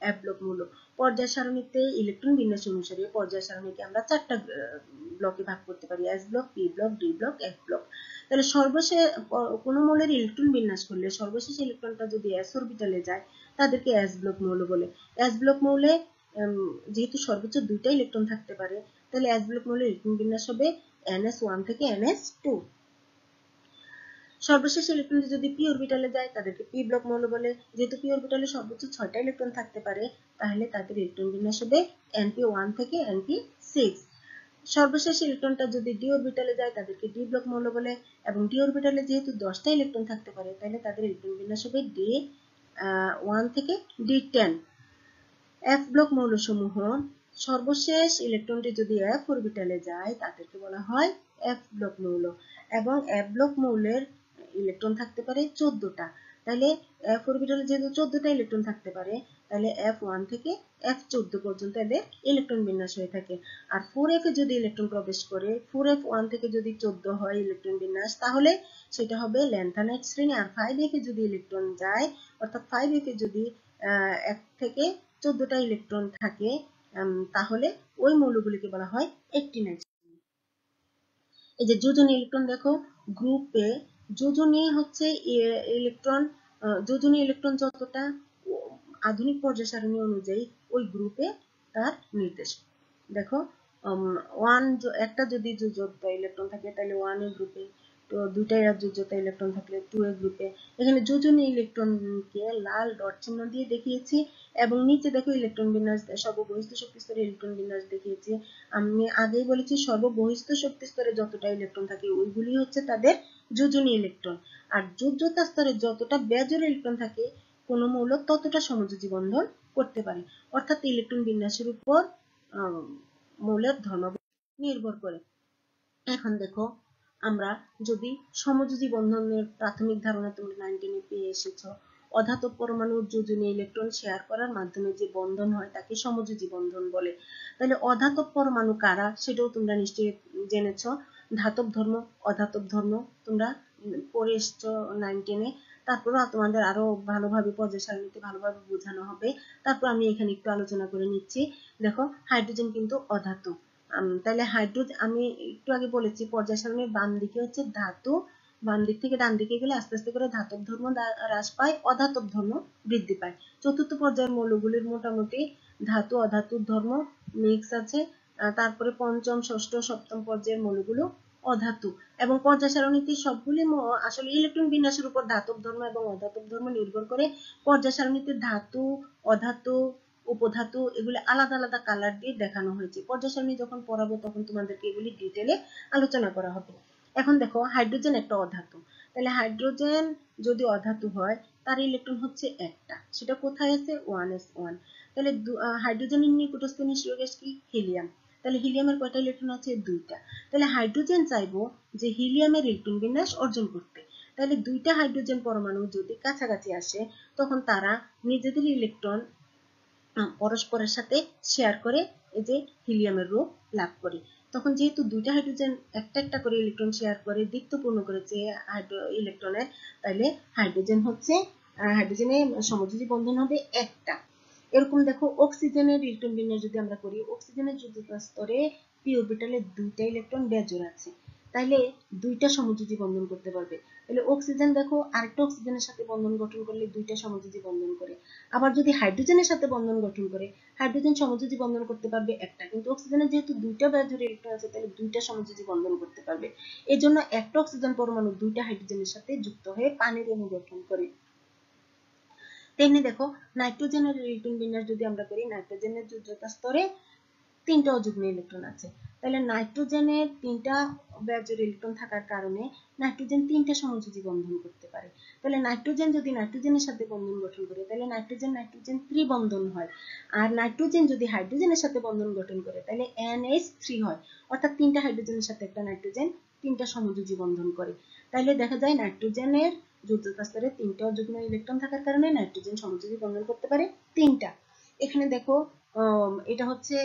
এফ ব্লক মৌল। পর্যায় সারণীতে ইলেকট্রন বিন্যাস অনুসারে পর্যায় সারণীকে আমরা 4টা ব্লকে ভাগ করতে পারি, S block, P block, D block, F block. তাহলে সর্বশেষ কোনো মৌলের ইলেকট্রন বিন্যাস করলে সর্বশেষ ইলেকট্রনটা যদি এস অরবিটালে যায় তাদেরকে এস ব্লক মৌল বলে। এস ব্লক মৌলে যেহেতু সর্বোচ্চ 2টা ইলেকট্রন থাকতে পারে, তাহলে এস ব্লক মৌলের ইলেকট্রন বিন্যাস হবে NS1 থেকে NS2। সর্বশেষ ইলেকট্রন যদি পি অরবিটালে যায় তাদেরকে পি ব্লক মৌল বলে। যেহেতু পি অরবিটালে সর্বোচ্চ 6টা ইলেকট্রন থাকতে পারে, তাহলে তাদের ইলেকট্রন বিন্যাস হবে NP1 থেকে NP6। সর্বশেষ ইলেকট্রনটা যদি ডি অরবিটালে যায় তাদেরকে ডি ব্লক মৌল বলে, এবং ডি অরবিটালে যেহেতু 10টা ইলেকট্রন থাকতে পারে, তাহলে তাদের ইলেকট্রন বিন্যাস হবে D1 থেকে D10। এফ ব্লক মৌলসমূহ সর্বশেষ ইলেকট্রনটি যদি এফ অরবিটালে যায় তাদেরকে বলা হয় এফ ব্লক মৌল, এবং এফ ব্লক মৌলের ইলেকট্রন থাকতে পারে 14টা। তাহলে এফ অরবিটালে যেহেতু 14টা ইলেকট্রন থাকতে পারে, তাহলে F1 থেকে F14 পর্যন্ত এদের ইলেকট্রন বিন্যাস হয়ে থাকে। আর 4f এ যদি ইলেকট্রন প্রবেশ করে, 4f1 থেকে যদি 14 হয় ইলেকট্রন বিন্যাস, তাহলে সেটা হবে ল্যান্থানাইট শ্রেণী। আর 5f এ যদি ইলেকট্রন যায়, অর্থাৎ 5f এ যদি 1 থেকে 14টা ইলেকট্রন থাকে, তাহলে ওই মৌলগুলিকে বলা হয় অ্যাক্টিনাইট। এই যে যোজনী ইলেকট্রন দেখো, গ্রুপে যোজনী হচ্ছে যোজনী ইলেকট্রন যতটা আধুনিক পর্যায় সারণী অনুযায়ী ওই গ্রুপে তার নির্দেশ। দেখো একটা যদি যোজ্যতা ইলেকট্রন থাকে তাহলে 1 এর গ্রুপে, তো 2টা যোজ্যতা ইলেকট্রন থাকলে 2 এর গ্রুপে। এখানে যোজনী ইলেকট্রনকে লাল ডট চিহ্ন দিয়ে দেখিয়েছি, এবং নিচে দেখো ইলেকট্রন বিন্যাস, সর্ববহিস্থ শক্তি স্তরে ইলেকট্রন বিন্যাস দেখিয়েছি। আমি আগেই বলেছি সর্ববহিস্থ শক্তি স্তরে যতটা ইলেকট্রন থাকে ওইগুলি হচ্ছে তাদের যোজনী ইলেকট্রন, আর যোজ্যতা স্তরে যতটা বেজোড় ইলেকট্রন থাকে কোন মৌল ততটা সমযোজী বন্ধন করতে পারে। অর্থাৎ ইলেকট্রন বিন্যাসের উপর মৌলের ধর্ম নির্ভর করে। এখন দেখো আমরা যদি সমযোজী বন্ধনের প্রাথমিক ধারণা তোমরা 19 পেয়ে এসেছো, অধাতব পরমাণুর যোজনী ইলেকট্রন শেয়ার করার মাধ্যমে যে বন্ধন হয় তাকে সমযোজী বন্ধন বলে। তাহলে অধাতব পরমাণু কারা সেটাও তোমরা নিশ্চয়ই জেনেছো। ধাতব ধর্ম, অধাতব ধর্ম তোমরা পড়ে এসছো 19-এ। তারপর তোমাদের আরো ভালোভাবে পর্যায় সারণীতে ভালোভাবে বোঝানো হবে। তারপর আমি এখানে একটু আলোচনা করে নিচ্ছি। দেখো হাইড্রোজেন কিন্তু অধাতু। তাহলে হাইড্রোজেন আমি একটু আগে বলেছি পর্যায় সারণীর বাম দিকে হচ্ছে ধাতু, বাম দিক থেকে ডান দিকে গেলে আস্তে আস্তে করে ধাতব ধর্ম হ্রাস পায়, অধাতব ধর্ম বৃদ্ধি পায়। চতুর্থ পর্যায়ের মৌলগুলির মোটামুটি ধাতু অধাতুর ধর্ম মিক্স আছে। তারপরে পঞ্চম, ষষ্ঠ, সপ্তম পর্যায়ের মৌলগুলো অধাতু। এবং পর্যায় সারণীতে সবগুলি আসলে ইলেকট্রন বিন্যাসের উপর ধাতব ধর্ম এবং অধাতব ধর্ম নির্ভর করে। পর্যায় সারণীতে ধাতু, অধাতু, উপধাতু এগুলি আলাদা আলাদা কালার দিয়ে দেখানো হয়েছে। পর্যায় সারণী যখন পড়াবো তখন তোমাদেরকে এগুলি ডিটেলে আলোচনা করা হবে। এখন দেখো হাইড্রোজেন একটা অধাতু। তাহলে হাইড্রোজেন যদি অধাতু হয় তার ইলেকট্রন হচ্ছে একটা, সেটা কোথায় আছে 1s1। তাহলে হাইড্রোজেনের নিকটস্থ নিষ্ক্রিয় গ্যাস কি হিলিয়াম। তাহলে হিলিয়ামের কয়টা ইলেকট্রন আছে 2টা। তাহলে হাইড্রোজেন চাইবো যে হিলিয়ামের ইলেকট্রন বিন্যাস অর্জন করতে। তাহলে 2টা হাইড্রোজেন পরমাণু যদি কাছাকাছি আসে তখন তারা নিজেদের ইলেকট্রন পরস্পরের সাথে শেয়ার করে এই যে হিলিয়ামের রূপ লাভ করে। তখন যেহেতু 2টা হাইড্রোজেন একটা একটা করে ইলেকট্রন শেয়ার করে দ্বিত্ব পূর্ণ করেছে ইলেকট্রনের, তাহলে হাইড্রোজেন হচ্ছে হাইড্রোজেনের সমযোজী বন্ধন হবে একটা। এরকম দেখো অক্সিজেনের ইলেকট্রন বিন্যাস যদি আমরা করি, অক্সিজেনের যৌগিক স্তরে পি অরবিটালে 2টা ইলেকট্রন বেজোড় আছে, তাইলে 2টা সমযোজী বন্ধন করতে পারবে। তাহলে অক্সিজেন দেখো আরেকটা অক্সিজেনের সাথে বন্ধন গঠন করলে 2টা সমযোজী বন্ধন করে। আবার যদি হাইড্রোজেনের সাথে বন্ধন গঠন করে, হাইড্রোজেন সমযোজী বন্ধন করতে পারবে একটা, কিন্তু অক্সিজেনের যেহেতু 2টা বেজোড় ইলেকট্রন আছে তাহলে 2টা সমযোজী বন্ধন করতে পারবে। এই জন্য একটা অক্সিজেন পরমাণু 2টা হাইড্রোজেনের সাথে যুক্ত হয়ে পানির অণু গঠন করে। তেমনি দেখো নাইট্রোজেনের ইলেকট্রন বিন্যাস যদি আমরা করি, নাইট্রোজেনের যোজ্যতা স্তরে 3টা অযুগ্ম ইলেকট্রন আছে। তাহলে নাইট্রোজেনের 3টা বেজোড় ইলেকট্রন থাকার কারণে নাইট্রোজেন 3টা সমযোজী বন্ধন করতে পারে। তাহলে নাইট্রোজেন যদি নাইট্রোজেনের সাথে বন্ধন গঠন করে তাহলে নাইট্রোজেন নাইট্রোজেন ত্রিবন্ধন হয়। আর নাইট্রোজেন যদি হাইড্রোজেনের সাথে বন্ধন গঠন করে তাহলে NH3 হয়। অর্থাৎ 3টা হাইড্রোজেনের সাথে একটা নাইট্রোজেন 3টা সমযোজী বন্ধন করে। তাহলে দেখা যায় নাইট্রোজেনের যোজ্যতা স্তরে 3টা অযুগ্ম ইলেকট্রন থাকার কারণে নাইট্রোজেন সমযোজী বন্ধন করতে পারে 3টা। এখানে দেখো এটা হচ্ছে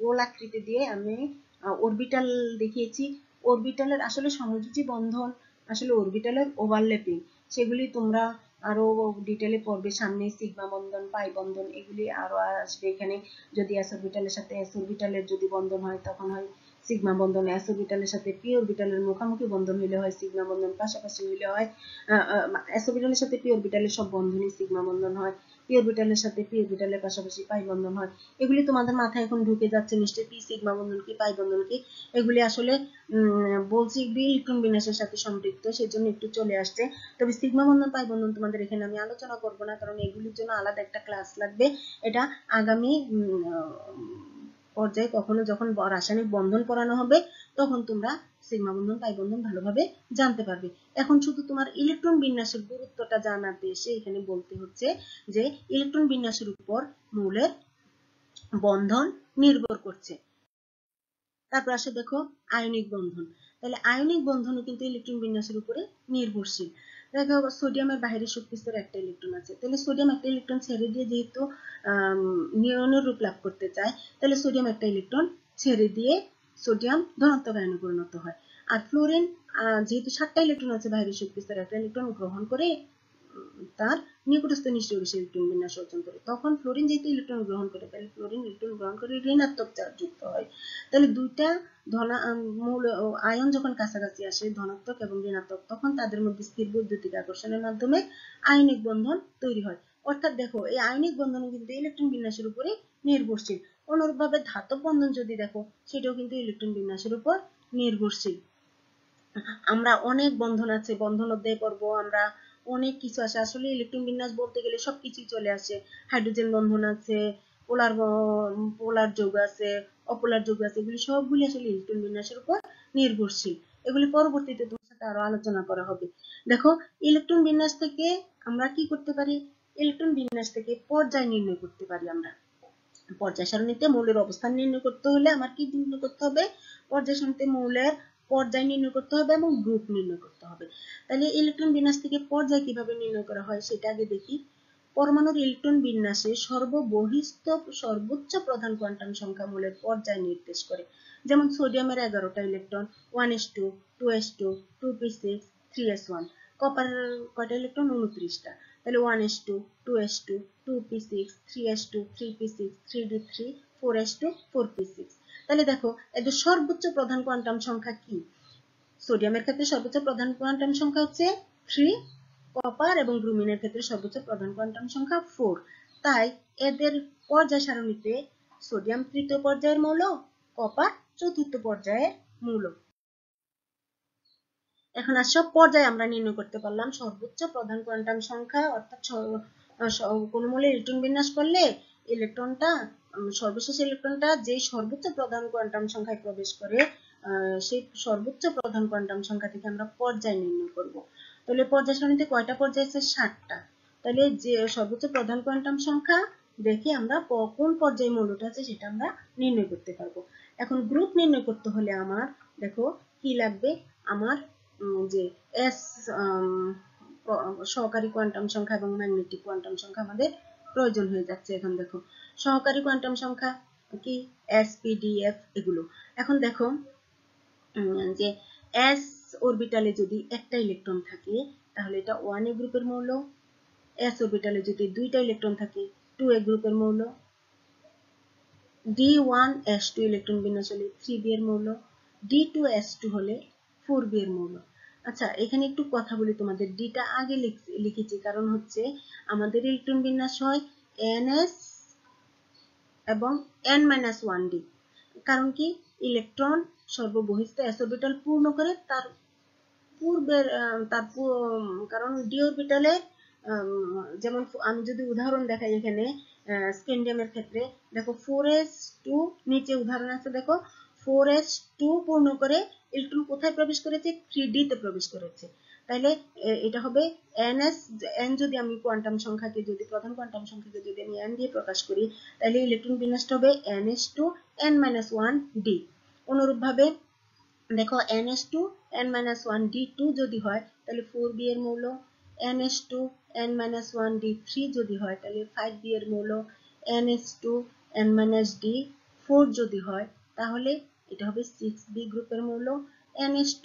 গোল আকৃতি দিয়ে আমি অরবিটাল দেখিয়েছি। অরবিটালের আসলে সমযোজী বন্ধন আসলে অরবিটালের ওভারল্যাপিং, সেগুলি তোমরা আরো ডিটেলে পড়বে সামনে। সিগমা বন্ধন, পাই বন্ধন এগুলি আরো আসবে এখানে। যদি এস অরবিটালের সাথে এস অরবিটালের যদি বন্ধন হয় তখন হয় সিগমা বন্ধন। এস অরবিটালের সাথে পি অরবিটালের মুখোমুখি বন্ধন হইলে হয় সিগমা বন্ধন, পাশাপাশি হইলে হয় এস অরবিটালের সাথে পি অরবিটালের সব বন্ধনই সিগমা বন্ধন হয়। পি অরবিটালের সাথে পি অরবিটালের পাশাপাশি পাই বন্ধন হয়। এগুলি তোমাদের মাথায় এখন ঢুকে যাচ্ছে নিশ্চয়ই, পি সিগমা বন্ধন কি, পাই বন্ধন কি। এগুলি আসলে বলছি ইলেকট্রন বিন্যাসের সাথে সম্পৃক্ত, সেজন্য একটু চলে আসছে। তবে সিগমা বন্ধন, পাই বন্ধন তোমাদের এখানে আমি আলোচনা করব না, কারণ এগুলির জন্য আলাদা একটা ক্লাস লাগবে। এটা আগামী পর্যায়ে কখনো যখন রাসায়নিক বন্ধন পড়ানো হবে তখন তোমরা সিগমা বন্ধন, পাই বন্ধন ভালোভাবে জানতে পারবে। এখন শুধু তোমার ইলেকট্রন বিন্যাসের গুরুত্বটা জানাতে এসে এখানে বলতে হচ্ছে যে ইলেকট্রন বিন্যাসের উপর মৌলের বন্ধন নির্ভর করছে। তারপর আসে দেখো আয়নিক বন্ধন। তাহলে আয়নিক বন্ধনও কিন্তু ইলেকট্রন বিন্যাসের উপরে নির্ভরশীল। দেখো সোডিয়ামের বাইরের শক্তি স্তরে একটা ইলেকট্রন আছে, তাহলে সোডিয়াম একটা ইলেকট্রন ছেড়ে দিয়ে যেহেতু নিয়নের রূপ লাভ করতে চায়, তাহলে সোডিয়াম একটা ইলেকট্রন ছেড়ে দিয়ে সোডিয়াম ধনাত্মক আয়নে পরিণত হয়। আর ফ্লোরিন যেহেতু 7টা ইলেকট্রন আছে বাইরের শক্তি স্তরে, একটা ইলেকট্রন গ্রহণ করে তার নিকটস্থ নিষ্ক্রিয় গ্যাসের ইলেকট্রন বিন্যাস অর্জন করে। তখন ফ্লোরিন যেহেতু ইলেকট্রন গ্রহণ করে, তাহলে ফ্লোরিন ইলেকট্রন গ্রহণ করে ঋণাত্মক চার্জ যুক্ত হয়। তাহলে দুইটা মূল আয়ন যখন কাছাকাছি আসে ধনাত্মক এবং ঋণাত্মক, তখন তাদের মধ্যে স্থির বৈদ্যুতিক আকর্ষণের মাধ্যমে আয়নিক বন্ধন তৈরি হয়। অর্থাৎ দেখো এই আয়নিক বন্ধন কিন্তু ইলেকট্রন বিন্যাসের উপরে নির্ভরশীল। অনুরূপভাবে ধাতব বন্ধন যদি দেখো, সেটাও কিন্তু ইলেকট্রন বিন্যাসের উপর নির্ভরশীল। আমরা অনেক বন্ধন আছে, বন্ধন অধ্যায় পর্ব আমরা অনেক কিছু আছে। আসলে ইলেকট্রন বিন্যাস বলতে গেলে সবকিছুই চলে আসে। হাইড্রোজেন বন্ধন আছে, পোলার যৌগ আছে, অপোলার যৌগ আছে, এগুলি সবগুলি আসলে ইলেকট্রন বিন্যাসের উপর নির্ভরশীল। এগুলি পরবর্তীতে তোমার সাথে আরো আলোচনা করা হবে। দেখো ইলেকট্রন বিন্যাস থেকে আমরা কি করতে পারি, ইলেকট্রন বিন্যাস থেকে পর্যায় নির্ণয় করতে পারি আমরা। পর্যায় সারণীতে মৌলের অবস্থান নির্ণয় করতে হলে আমার কি নির্ণয় করতে হবে? পর্যায় সারণীতে মৌলের পর্যায় নির্ণয় করতে হবে এবং গ্রুপ নির্ণয় করতে হবে। তাহলে ইলেকট্রন বিন্যাস থেকে পর্যায় কিভাবে নির্ণয় করা হয় সেটা আগে দেখি। পরমাণুর ইলেকট্রন বিন্যাসে সর্ববহিস্থ সর্বোচ্চ প্রধান কোয়ান্টাম সংখ্যা মৌলের পর্যায় নির্দেশ করে। যেমন সোডিয়ামের 11টা electron 1s2, 2s2, 2p6, 3s1। কপারের কয়টা ইলেকট্রন? 29টা। তাহলে 1s2, 2s2, 2p6, 3s2, 3p6, 3d3, 4s2, 4p6। তাহলে দেখো এদের সর্বোচ্চ প্রধান কোয়ান্টাম সংখ্যা কি? সোডিয়ামের ক্ষেত্রে সর্বোচ্চ প্রধান কোয়ান্টাম সংখ্যা হচ্ছে 3, কপার এবং ব্রোমিনের ক্ষেত্রে সর্বোচ্চ প্রধান কোয়ান্টাম সংখ্যা 4। তাই এদের পর্যায় সারণীতে সোডিয়াম তৃতীয় পর্যায়ের মৌল, কপার চতুর্থ পর্যায়ের মৌল। এখন আর সব পর্যায়ে আমরা নির্ণয় করতে পারলাম সর্বোচ্চ প্রধান কোয়ান্টাম সংখ্যা, অর্থাৎ কোন মৌলে ইলেকট্রন বিন্যাস করলে ইলেকট্রনটা সর্বশেষ ইলেকট্রনটা যে সর্বোচ্চ প্রধান কোয়ান্টাম সংখ্যায় প্রবেশ করে সেই সর্বোচ্চ প্রধান কোয়ান্টাম সংখ্যা থেকে আমরা পর্যায় নির্ণয় করব। তাহলে পর্যায় সারণীতে কয়টা পর্যায় আছে? 7টা। তাহলে যে সর্বোচ্চ প্রধান কোয়ান্টাম সংখ্যা দেখে আমরা কোন পর্যায়ে মৌলটা আছে সেটা আমরা নির্ণয় করতে পারবো। এখন গ্রুপ নির্ণয় করতে হলে আমার দেখো কি লাগবে, আমার যে এস সহকারী কোয়ান্টাম সংখ্যা এবং ম্যাগনেটিক কোয়ান্টাম সংখ্যা আমাদের প্রয়োজন হয়ে যাচ্ছে। এখন দেখো সহকারী কোয়ান্টাম সংখ্যা কি? এস, পি, ডি, এফ এগুলো। এখন দেখো যে এস অরবিটালে যদি একটা ইলেকট্রন থাকে তাহলে এটা 1A গ্রুপের মৌল। এস অরবিটালে যদি দুইটা ইলেকট্রন থাকে 2A গ্রুপের মৌল। D1s2 ইলেকট্রন বিন্যাস হলে 3B এর মৌল। D2s2 হলে 4B এর মৌল। আচ্ছা, এখানে একটু কথা বলি তোমাদের। ডিটা আগে লিখেছি কারণ হচ্ছে আমাদের ইলেকট্রন বিন্যাস হয় ns এবং n-1d। কারণ কি? ইলেকট্রন সর্ববহিস্থ s অরবিটাল পূর্ণ করে তার পূর্বের কারণ ডি অরবিটালে যেমন আমি যদি উদাহরণ দেখাই এখানে স্ক্যান্ডিয়ামের ক্ষেত্রে দেখো 4s2 নিচে উদাহরণ আছে, দেখো 4s2 পূর্ণ করে ইলেকট্রন কোথায় প্রবেশ করেছে? 3d তে প্রবেশ করেছে। তাহলে এটা হবে ns, n যদি আমি কোয়ান্টাম সংখ্যাকে যদি প্রধান কোয়ান্টাম সংখ্যাকে যদি আমি n দিয়ে প্রকাশ করি তাহলে ইলেকট্রন বিন্যাসটা হবে ns2 n-1d। অনুরূপভাবে দেখো ns2 n-1d2 যদি হয় তাহলে 4b এর মৌল, ns2 n-1d3 যদি হয় তাহলে 5b এর মৌল, ns2 n-d4 যদি হয় তাহলে এটা হবে 6b গ্রুপের মৌল, ns2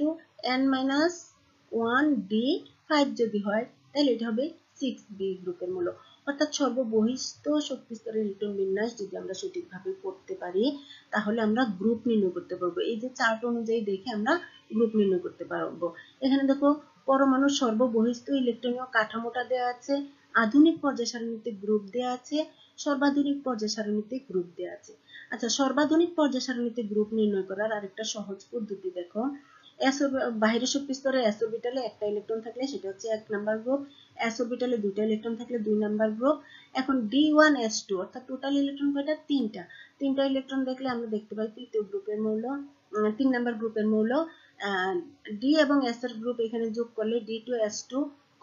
n-1d5 যদি হয় তাহলে এটা হবে 6b গ্রুপের মৌল। অর্থাৎ সর্ববহিস্থ শক্তি স্তরের ইলেকট্রন বিন্যাস যদি আমরা সঠিকভাবে করতে পারি তাহলে আমরা গ্রুপ নির্ণয় করতে পারবো। এই যে চার্ট অনুযায়ী দেখে আমরা গ্রুপ নির্ণয় করতে পারবো। এখানে দেখো পরমাণুর সর্ববহিস্থ ইলেকট্রনীয় কাঠামোটা দেওয়া আছে, আধুনিক পর্যায় সারণীতে গ্রুপ দেওয়া আছে, সর্বাধুনিক পর্যায় সারণীতে গ্রুপ দেওয়া আছে। আচ্ছা, সর্বাধুনিক পর্যায় সারণীতে গ্রুপ নির্ণয় করার আরেকটা সহজ পদ্ধতি দেখো। বাহিরের শক্তি স্তরে s অরবিটালে একটা ইলেকট্রন থাকলে সেটা হচ্ছে 1 নাম্বার গ্রুপ, s অরবিটালে দুইটা ইলেকট্রন থাকলে 2 নাম্বার গ্রুপ। এখন d1s2 অর্থাৎ টোটাল ইলেকট্রন কয়টা? 3টা ইলেকট্রন দেখলে আমরা দেখতে পাই তৃতীয় গ্রুপের মৌল, 3 নাম্বার গ্রুপের মৌল। ডি এবং এস এর গ্রুপ এখানে যোগ করলে d2s2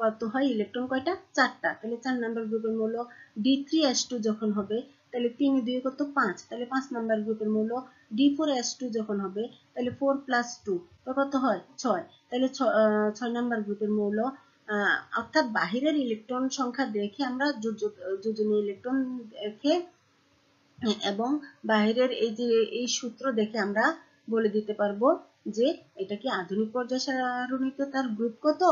কত হয়? ইলেকট্রন কয়টা? 4টা। তাহলে 4 নাম্বার গ্রুপের মৌল। d3s2 যখন হবে তাহলে 3 এ 2 কত? 5, তাহলে 5 নাম্বার গ্রুপের মৌল। d4s2 যখন হবে তাহলে 4 + 2 কত হয়? 6, তাহলে 6 নাম্বার গ্রুপের মৌল। অর্থাৎ বাহিরের ইলেকট্রন সংখ্যা দেখে আমরা যোজনী ইলেকট্রন দেখে এবং বাহিরের এই সূত্র দেখে আমরা বলে দিতে পারবো যে এটা কি আধুনিক পর্যায় সারণীতে তার গ্রুপ কত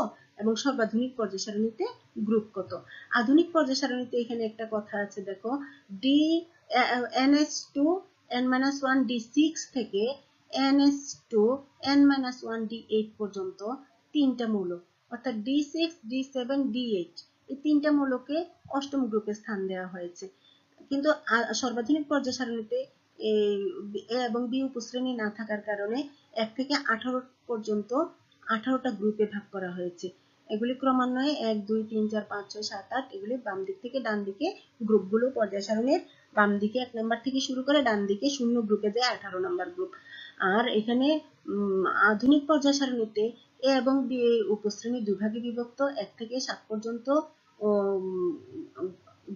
এবং সর্বাধুনিক পর্যায় সারণীতে গ্রুপ কত। আধুনিক পর্যায় সারণীতে এখানে একটা কথা আছে দেখো, ns2 n-1d6 থেকে ns2 n-1d8 পর্যন্ত 3টা মৌল, অর্থাৎ d6 d7 d8 এই 3টা মৌলকে অষ্টম গ্রুপে স্থান দেওয়া হয়েছে। কিন্তু সর্বাধুনিক পর্যায় সারণীতে এ এবং বি উপশ্রেণী না থাকার কারণে 1 থেকে 18 পর্যন্ত 18টা গ্রুপে ভাগ করা হয়েছে। এগুলি ক্রমান্বয়ে 1 2 3 4 5 6 7 8 এগুলি বাম দিক থেকে ডান দিকে গ্রুপগুলো পর্যায় সারণীর বাম দিকে 1 নাম্বার থেকে শুরু করে ডান দিকে 0 গ্রুপে যায় 18 নাম্বার গ্রুপ। আর এখানে আধুনিক পর্যায় সারণীতে এ এবং বি উপশ্রেণী দুই ভাগে বিভক্ত, 1 থেকে 7 পর্যন্ত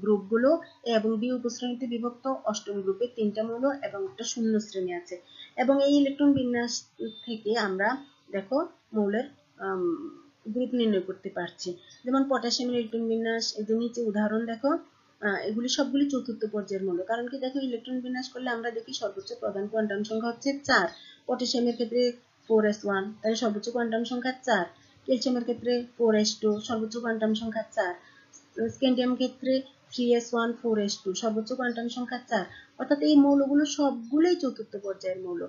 গ্রুপগুলো এ এবং বি উপশ্রেণীতে বিভক্ত, অষ্টম গ্রুপে 3টা মৌল এবং একটা শূন্য শ্রেণী আছে। এবং এই ইলেকট্রন বিন্যাস থেকে আমরা দেখো মৌলের গ্রুপ নির্ণয় করতে পারছি। যেমন পটাশিয়ামের ইলেকট্রন বিন্যাস, এদের নিচে উদাহরণ দেখো। এগুলি সবগুলি চতুর্থ পর্যায়ের মৌল, কারণ কি দেখো ইলেকট্রন বিন্যাস করলে আমরা দেখি সর্বোচ্চ প্রধান কোয়ান্টাম সংখ্যা হচ্ছে 4। পটাশিয়ামের ক্ষেত্রে 4s1, তাহলে সর্বোচ্চ কোয়ান্টাম সংখ্যা 4। ক্যালসিয়ামের ক্ষেত্রে 4s2, সর্বোচ্চ কোয়ান্টাম সংখ্যা 4। স্ক্যান্ডিয়াম ক্ষেত্রে 3s1 4s2, সর্বোচ্চ কোয়ান্টাম সংখ্যা 4। অর্থাৎ এই মৌলগুলো সবগুলোই চতুর্থ পর্যায়ের মৌল।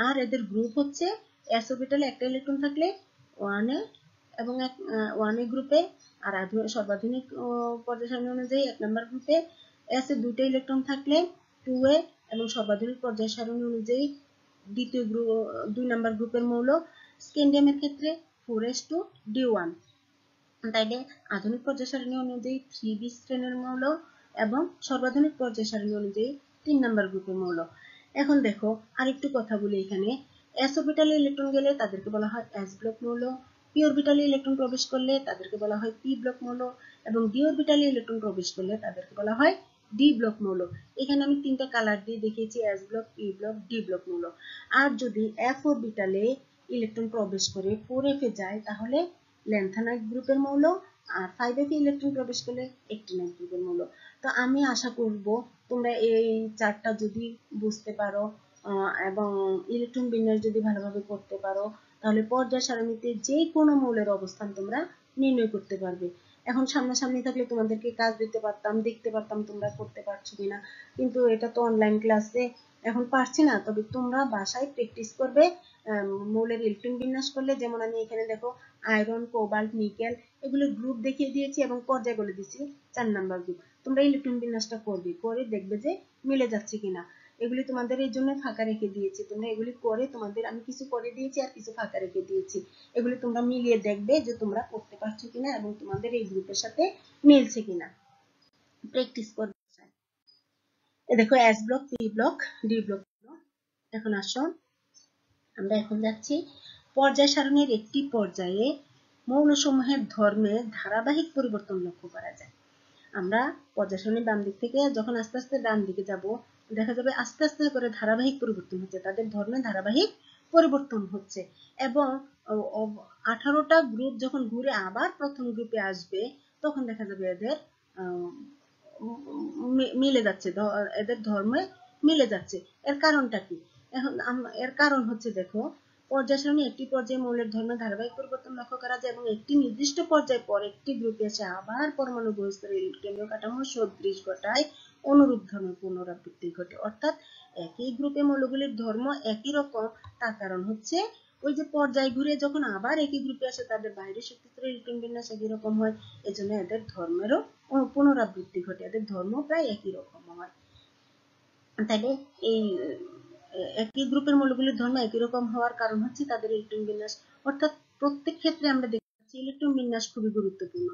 আর এদের গ্রুপ হচ্ছে s অরবিটালে একটা ইলেকট্রন থাকলে 1 এবং 1 গ্রুপে, আর সর্বাধুনিক পর্যায় সারণী অনুযায়ী 1 নম্বর গ্রুপে s এ 2টা ইলেকট্রন থাকলে 2a, এবং সর্বাধুনিক পর্যায় সারণী অনুযায়ী দ্বিতীয় গ্রুপ 2 নম্বর গ্রুপের মৌল। স্ক্যান্ডিয়ামের ক্ষেত্রে 4s2 d1। তাইলে আধুনিক পর্যায় সারণী অনুযায়ী 3b শ্রেণীর মৌল এবং সর্বাধুনিক পর্যায় সারণী অনুযায়ী 3 নম্বর গ্রুপের মৌল। এখন দেখো আরেকটু কথা বলি এখানে। s অরবিটালে ইলেকট্রন গেলে তাদেরকে বলা হয় s ব্লক মৌল, p অরবিটালে ইলেকট্রন প্রবেশ করলে তাদেরকে বলা হয় p ব্লক মৌল, এবং d অরবিটালে ইলেকট্রন প্রবেশ করলে তাদেরকে বলা হয় d ব্লক মৌল। এখানে আমি 3টা কালার দিয়ে দেখিয়েছি, s block, p block, d block মৌল। আর যদি f অরবিটালে ইলেকট্রন প্রবেশ করে 4f এ যায় তাহলে ল্যান্থানাইট গ্রুপের মৌল, আর 5f এ ইলেকট্রন প্রবেশ করলে অ্যাক্টিনাইট গ্রুপের মৌল। তো আমি আশা করব তোমরা এই চারটা যদি বুঝতে পারো এবং ইলেকট্রন বিন্যাস যদি ভালোভাবে করতে পারো, তাহলে পর্যায় সারণীতে যে কোনো মৌলের অবস্থান তোমরা নির্ণয় করতে পারবে। এখন সামনাসামনি থাকলে তোমাদেরকে কাজ দিতে পারতাম, দেখতে পারতাম তোমরা করতে পারছো কিনা, কিন্তু এটা তো অনলাইন ক্লাসে এখন পারছি না। তবে তোমরা বাসায় প্র্যাকটিস করবে মৌলের ইলেকট্রন বিন্যাস করলে। যেমন আমি এখানে দেখো আয়রন, কোবাল্ট, নিকেল এগুলো গ্রুপ দেখিয়ে দিয়েছি এবং পর্যায় বলে দিয়েছি 4 নাম্বার গ্রুপ। তোমরা ইলেকট্রন বিন্যাসটা করবে, করে দেখবে যে মিলে যাচ্ছে কিনা। এগুলি তোমাদের এই জন্য ফাঁকা রেখে দিয়েছি, তোমরা এগুলি করে তোমাদের আমি কিছু করে দিয়েছি আর কিছু ফাঁকা রেখে দিয়েছি। এগুলি তোমরা মিলিয়ে দেখবে যে তোমরা করতে পারছো কিনা এবং তোমাদের এই গ্রুপের সাথে মিলছে কিনা। প্র্যাকটিস করবে। এ দেখো S block, P block, D block. এখন আসো আমরা এখন যাচ্ছি পর্যায় সারণীর একটি পর্যায়ে মৌলসমূহের ধর্মে ধারাবাহিক পরিবর্তন লক্ষ্য করা যায়। আমরা পর্যায় সারণীর বাম দিক থেকে যখন আস্তে আস্তে ডান দিকে যাব, দেখা যাবে আস্তে আস্তে করে ধারাবাহিক পরিবর্তন হচ্ছে, তাদের ধর্মে ধারাবাহিক পরিবর্তন হচ্ছে। এবং 18টা গ্রুপ যখন ঘুরে আবার প্রথম গ্রুপে আসবে তখন দেখা যাবে এদের মিলে যাচ্ছে, এদের ধর্মে মিলে যাচ্ছে। এর কারণটা কি? এখন এর কারণ হচ্ছে দেখো পর্যায় সারণী একটি পর্যায়ে মৌলের ধর্মে ধারাবাহিক পরিবর্তন লক্ষ্য করা যায় এবং একটি নির্দিষ্ট পর্যায় পর একটি গ্রুপে এসে আবার পরমাণু বহিঃস্তরের ইলেকট্রনীয় কাঠামো সদৃশ ঘটায়, অনুরূপ ধর্মের পুনরাবৃত্তি ঘটে। অর্থাৎ একই গ্রুপে মৌলগুলির ধর্ম একই রকম, তার কারণ হচ্ছে ওই যে পর্যায় ঘুরে যখন আবার একই গ্রুপে আসে তাদের বাইরের শক্তিস্তরের ইলেকট্রন বিন্যাস একই রকম হয়, এজন্য এদের ধর্মেরও পুনরাবৃত্তি ঘটে, এদের ধর্ম প্রায় একই রকম হয়। তাহলে এই একই গ্রুপের মৌলগুলির ধর্ম একই রকম হওয়ার কারণ হচ্ছে তাদের ইলেকট্রন বিন্যাস। অর্থাৎ প্রত্যেক ক্ষেত্রে আমরা দেখতে পাচ্ছি ইলেকট্রন বিন্যাস খুবই গুরুত্বপূর্ণ।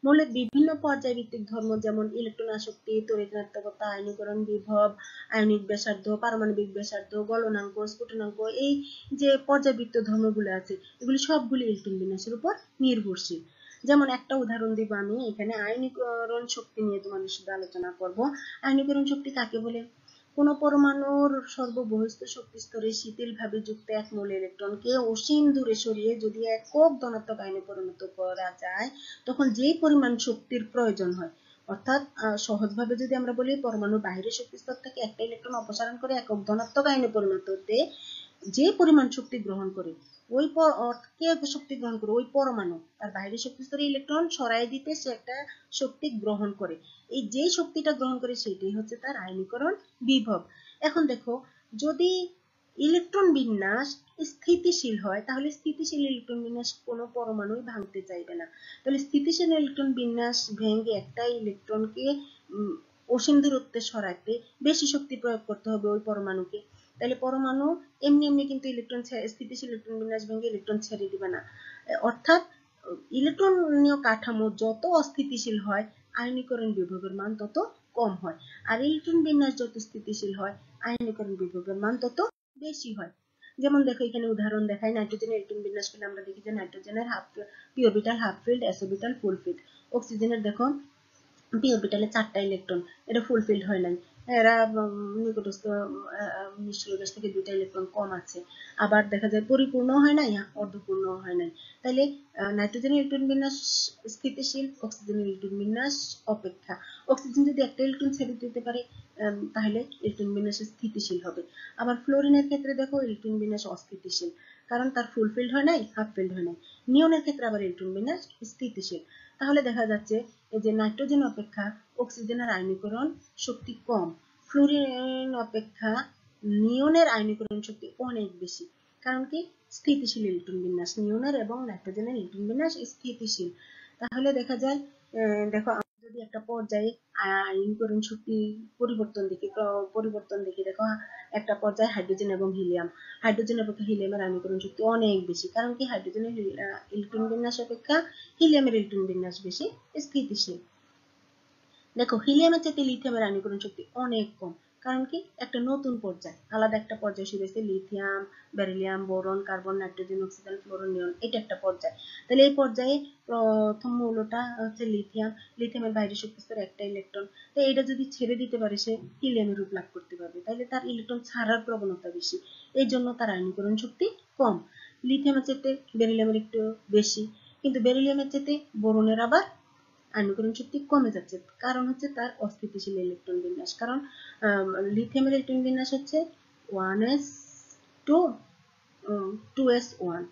মৌলের বিভিন্ন পর্যায়ভিত্তিক ধর্ম যেমন ইলেকট্রন আসক্তি, তড়িৎ-ঋণাত্মকতা, আয়নীকরণ বিভব, আয়নিক ব্যাসার্ধ, পারমাণবিক ব্যাসার্ধ, গলনাঙ্ক, স্ফুটনাঙ্ক, এই যে পর্যায়বৃত্ত ধর্মগুলো আছে এগুলি সবগুলি ইলেকট্রন বিন্যাসের উপর নির্ভরশীল। যেমন একটা উদাহরণ দিব আমি এখানে, আয়নীকরণ শক্তি নিয়ে তোমাদের সাথে আলোচনা করব। আয়নীকরণ শক্তি কাকে বলে? কোন পরমাণুর সর্ববহিঃস্থ শক্তি স্তরে শিথিলভাবে যুক্ত এক মৌল ইলেকট্রনকে অসীম দূরে সরিয়ে যদি একক ধনাত্মক আয়নে পরিণত করা যায় তখন যেই পরিমাণ শক্তির প্রয়োজন হয়, অর্থাৎ সহজভাবে যদি আমরা বলি পরমাণুর বাইরের শক্তি স্তর থেকে একটা ইলেকট্রন অপসারণ করে একক ধনাত্মক আয়নে পরিণত হতে যে পরিমাণ শক্তি গ্রহণ করে ওই শক্তি গ্রহণ করে ওই পরমাণু তার বাইরের শক্তি স্তরে ইলেকট্রন সরাই দিতে সে একটা শক্তি গ্রহণ করে, এই যে শক্তিটা গ্রহণ করে সেটাই হচ্ছে তার আয়নীকরণ বিভব। এখন দেখো যদি ইলেকট্রন বিন্যাস স্থিতিশীল হয় তাহলে স্থিতিশীল ইলেকট্রন বিন্যাস কোনো পরমাণুই ভাঙতে চাইবে না। তাহলে স্থিতিশীল ইলেকট্রন বিন্যাস ভেঙে একটা ইলেকট্রনকে অসীম দূরত্বে সরাতে বেশি শক্তি প্রয়োগ করতে হবে ওই পরমাণুকে। তাহলে পরমাণু এমনি এমনি কিন্তু ইলেকট্রন স্থিতিশীল ইলেকট্রন বিন্যাস ভেঙে ইলেকট্রন ছেড়ে দিবে না। অর্থাৎ ইলেকট্রনীয় কাঠামো যত অস্থিতিশীল হয় আয়নীকরণ বিভবের মান তত কম হয়, আর ইলেকট্রন বিন্যাস যত স্থিতিশীল হয় আয়নীকরণ বিভবের মান তত বেশি হয়। যেমন দেখো এখানে উদাহরণ দেখায়, নাইট্রোজেনের ইলেকট্রন বিন্যাস করলে আমরা দেখি যে নাইট্রোজেনের p orbital half filled, s orbital full filled. অক্সিজেনের দেখো পি অরবিটালে 4টা ইলেকট্রন, এটা ফুলফিলড হয় নাই, এরা নিকটস্থ নিষ্ক্রিয় গ্যাস থেকে 2টা ইলেকট্রন কম আছে। আবার দেখা যায় পরিপূর্ণ হয় নাই, অর্ধপূর্ণ হয় নাই। তাহলে নাইট্রোজেনের ইলেকট্রন বিন্যাস স্থিতিশীল অক্সিজেনের ইলেকট্রন বিন্যাস অপেক্ষা। অক্সিজেন যদি একটা ইলেকট্রন ছেড়ে দিতে পারে তাহলে ইলেকট্রন বিন্যাস স্থিতিশীল হবে। আবার ফ্লোরিনের ক্ষেত্রে দেখো ইলেকট্রন বিন্যাস অস্থিতিশীল, কারণ তার ফুলফিলড হয় নাই, হাফ ফিল্ড হয় নাই। নিয়নের ক্ষেত্রে আবার ইলেকট্রন বিন্যাস স্থিতিশীল। তাহলে দেখা যাচ্ছে যে নাইট্রোজেন অপেক্ষা অক্সিজেনের আয়নীকরণ শক্তি কম, ফ্লোরিন অপেক্ষা নিয়নের আয়নীকরণ শক্তি অনেক বেশি। কারণ কি? স্থিতিশীল ইলেকট্রন বিন্যাস, নিয়নের এবং নাইট্রোজেনের ইলেকট্রন বিন্যাস স্থিতিশীল। তাহলে দেখা যায় দেখো আমরা যদি একটা পর্যায়ে আয়নীকরণ শক্তি পরিবর্তন দেখি দেখো একটা পর্যায়ে হাইড্রোজেন এবং হিলিয়াম, হাইড্রোজেন অপেক্ষা হিলিয়ামের আয়নীকরণ শক্তি অনেক বেশি। কারণ কি? হাইড্রোজেনের ইলেকট্রন বিন্যাস অপেক্ষা হিলিয়ামের ইলেকট্রন বিন্যাস বেশি স্থিতিশীল। দেখো হিলিয়ামের চাইতে লিথিয়ামের আয়নীকরণ শক্তি অনেক কম। কারণ কি? একটা নতুন পর্যায়, আলাদা একটা পর্যায় শুরু হয়েছে, lithium, beryllium, boron, carbon, nitrogen, oxygen, fluorine, neon, এটা একটা পর্যায়। তাহলে এই পর্যায়ে প্রথম মৌলটা হচ্ছে লিথিয়াম, লিথিয়ামের বাইরে শক্তি স্তরে একটা ইলেকট্রন, তো এটা যদি ছেড়ে দিতে পারে সে হিলিয়ামের রূপ লাভ করতে পারবে, তাহলে তার ইলেকট্রন ছাড়ার প্রবণতা বেশি, এই জন্য তার আয়নীকরণ শক্তি কম। লিথিয়ামের চাইতে বেরিলিয়ামের একটু বেশি, কিন্তু বেরিলিয়ামের চাইতে বোরনের আবার আয়নীকরণ শক্তি কমে যাচ্ছে, কারণ হচ্ছে তার অস্থিতিশীল ইলেকট্রন বিন্যাস। কারণ লিথিয়ামের ইলেকট্রন বিন্যাস হচ্ছে 1s2 2s1,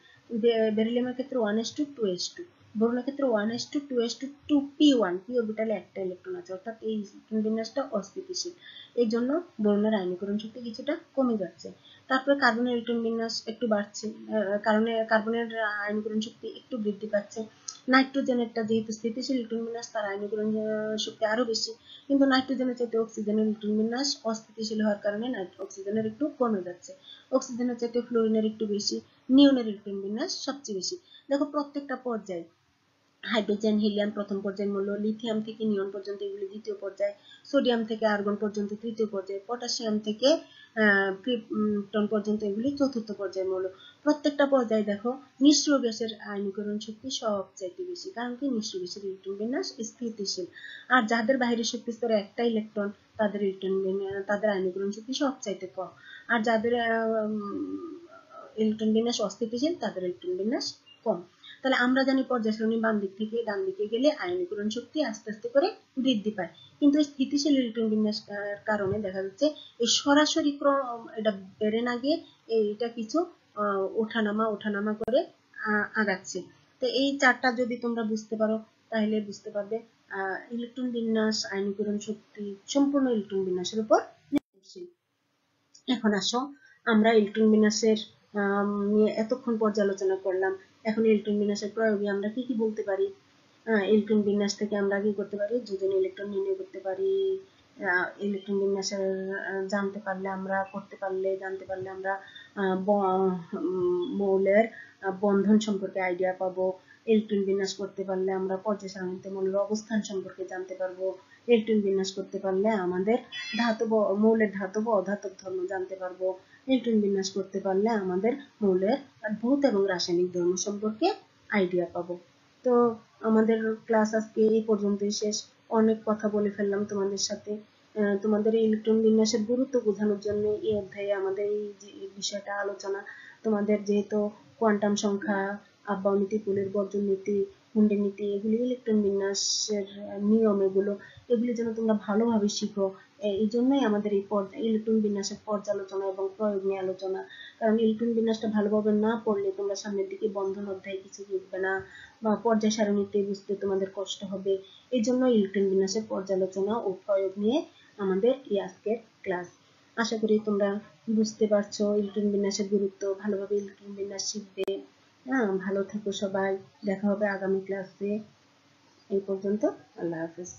বেরিলিয়ামের ক্ষেত্রে 1s2 2s2, বোরনের ক্ষেত্রে 1s2 2s2 2p1, p অরবিটালে একটা ইলেকট্রন আছে, অর্থাৎ এই ইলেকট্রন বিন্যাসটা অস্থিতিশীল, এই জন্য বোরনের আয়নীকরণ শক্তি কিছুটা কমে যাচ্ছে। তারপরে কার্বনের ইলেকট্রন বিন্যাস একটু বাড়ছে, কার্বনের আয়নীকরণ শক্তি একটু বৃদ্ধি পাচ্ছে। নাইট্রোজেনেরটা যেহেতু স্থিতিশীল ইলেকট্রন বিন্যাস, তার আয়নীকরণ শক্তি আরো বেশি, কিন্তু নাইট্রোজেনের চাইতে অক্সিজেনের ইলেকট্রন বিন্যাস অস্থিতিশীল হওয়ার কারণে অক্সিজেনের একটু কমে যাচ্ছে। অক্সিজেনের চাইতে ফ্লোরিনের একটু বেশি, নিয়নের ইলেকট্রন বিন্যাস সবচেয়ে বেশি। দেখো প্রত্যেকটা পর্যায়ে হাইড্রোজেন, হিলিয়াম প্রথম পর্যায়ের মৌল, লিথিয়াম থেকে নিয়ন পর্যন্ত এগুলি দ্বিতীয় পর্যায়ে, সোডিয়াম থেকে আর্গন পর্যন্ত তৃতীয় পর্যায়ে, পটাশিয়াম থেকে ক্রিপ্টন পর্যন্ত এগুলি চতুর্থ পর্যায়ের মৌল। প্রত্যেকটা পর্যায়ে দেখো নিষ্ক্রিয় গ্যাসের আয়নীকরণ শক্তি সবচাইতে বেশি, কারণ কি? নিষ্ক্রিয় গ্যাসের ইলেকট্রন বিন্যাস স্থিতিশীল। আর যাদের বাহিরের শক্তি স্তরে একটা ইলেকট্রন, তাদের আয়নীকরণ শক্তি সবচাইতে কম। আর যাদের ইলেকট্রন বিন্যাস অস্থিতিশীল, তাদের ইলেকট্রন বিন্যাস কম। তাহলে আমরা জানি পর্যায় সারণী বাম দিক থেকে ডান দিকে গেলে আয়নীকরণ শক্তি আস্তে আস্তে করে বৃদ্ধি পায়, কিন্তু স্থিতিশীল ইলেকট্রন বিন্যাস কারণে দেখা যাচ্ছে এই সরাসরি এটা বেড়ে না গিয়ে এটা কিছু ওঠানামা করে আগাচ্ছে। তো এই চারটা যদি তোমরা বুঝতে পারো তাহলে বুঝতে পারবে ইলেকট্রন বিন্যাস, আয়নীকরণ শক্তি সম্পূর্ণ ইলেকট্রন বিন্যাসের উপর নির্ভরশীল। এখন আসো আমরা ইলেকট্রন বিন্যাসের নিয়ে এতক্ষণ পর্যালোচনা করলাম, এখন ইলেকট্রন বিন্যাসের প্রয়োগে আমরা কি কি বলতে পারি। ইলেকট্রন বিন্যাস থেকে আমরা কি করতে পারি? যোজন ইলেকট্রন নির্ণয় করতে পারি। ইলেকট্রন বিন্যাসের জানতে পারলে আমরা মৌলের বন্ধন সম্পর্কে আইডিয়া পাবো। ইলেকট্রন বিন্যাস করতে পারলে আমরা পর্যায় সারণীতে মৌলের অবস্থান সম্পর্কে জানতে পারবো। ইলেকট্রন বিন্যাস করতে পারলে আমাদের মৌলের ধাতব অধাতব ধর্ম জানতে পারবো। ইলেকট্রন বিন্যাস করতে পারলে আমাদের মৌলের ভৌত এবং রাসায়নিক ধর্ম সম্পর্কে আইডিয়া পাবো। তো আমাদের ক্লাস আজকে এই পর্যন্তই শেষ। অনেক কথা বলে ফেললাম তোমাদের সাথে। তোমাদের ইলেকট্রন বিন্যাসের গুরুত্ব বোঝানোর জন্য এই অধ্যায়ে আমাদের এই বিষয়টা আলোচনা। তোমাদের যেহেতু কোয়ান্টাম সংখ্যা, আব্বাও নীতি, পোলের বর্জন নীতি, হুন্ডের নীতি, এগুলি ইলেকট্রন বিন্যাসের নিয়ম, এগুলি যেন তোমরা ভালোভাবে শিখো। এই জন্যই আমাদের এই ইলেকট্রন বিন্যাসের পর্যালোচনা এবং প্রয়োগ নিয়ে আলোচনা। কারণ ইলেকট্রন বিন্যাসটা ভালোভাবে না পড়লে তোমরা সামনের দিকে বন্ধন অধ্যায়ে কিছু বুঝবে না, বা পর্যায় সারণীতে বুঝতে তোমাদের কষ্ট হবে। এই জন্য ইলেকট্রন বিন্যাসের পর্যালোচনা ও প্রয়োগ নিয়ে আমাদের এই আজকের ক্লাস। আশা করি তোমরা বুঝতে পারছো ইলেকট্রন বিন্যাসের গুরুত্ব, ভালোভাবে ইলেকট্রন বিন্যাস শিখবে। ভালো থেকো সবাই, দেখা হবে আগামী ক্লাসে। এই পর্যন্ত, আল্লাহ হাফেজ।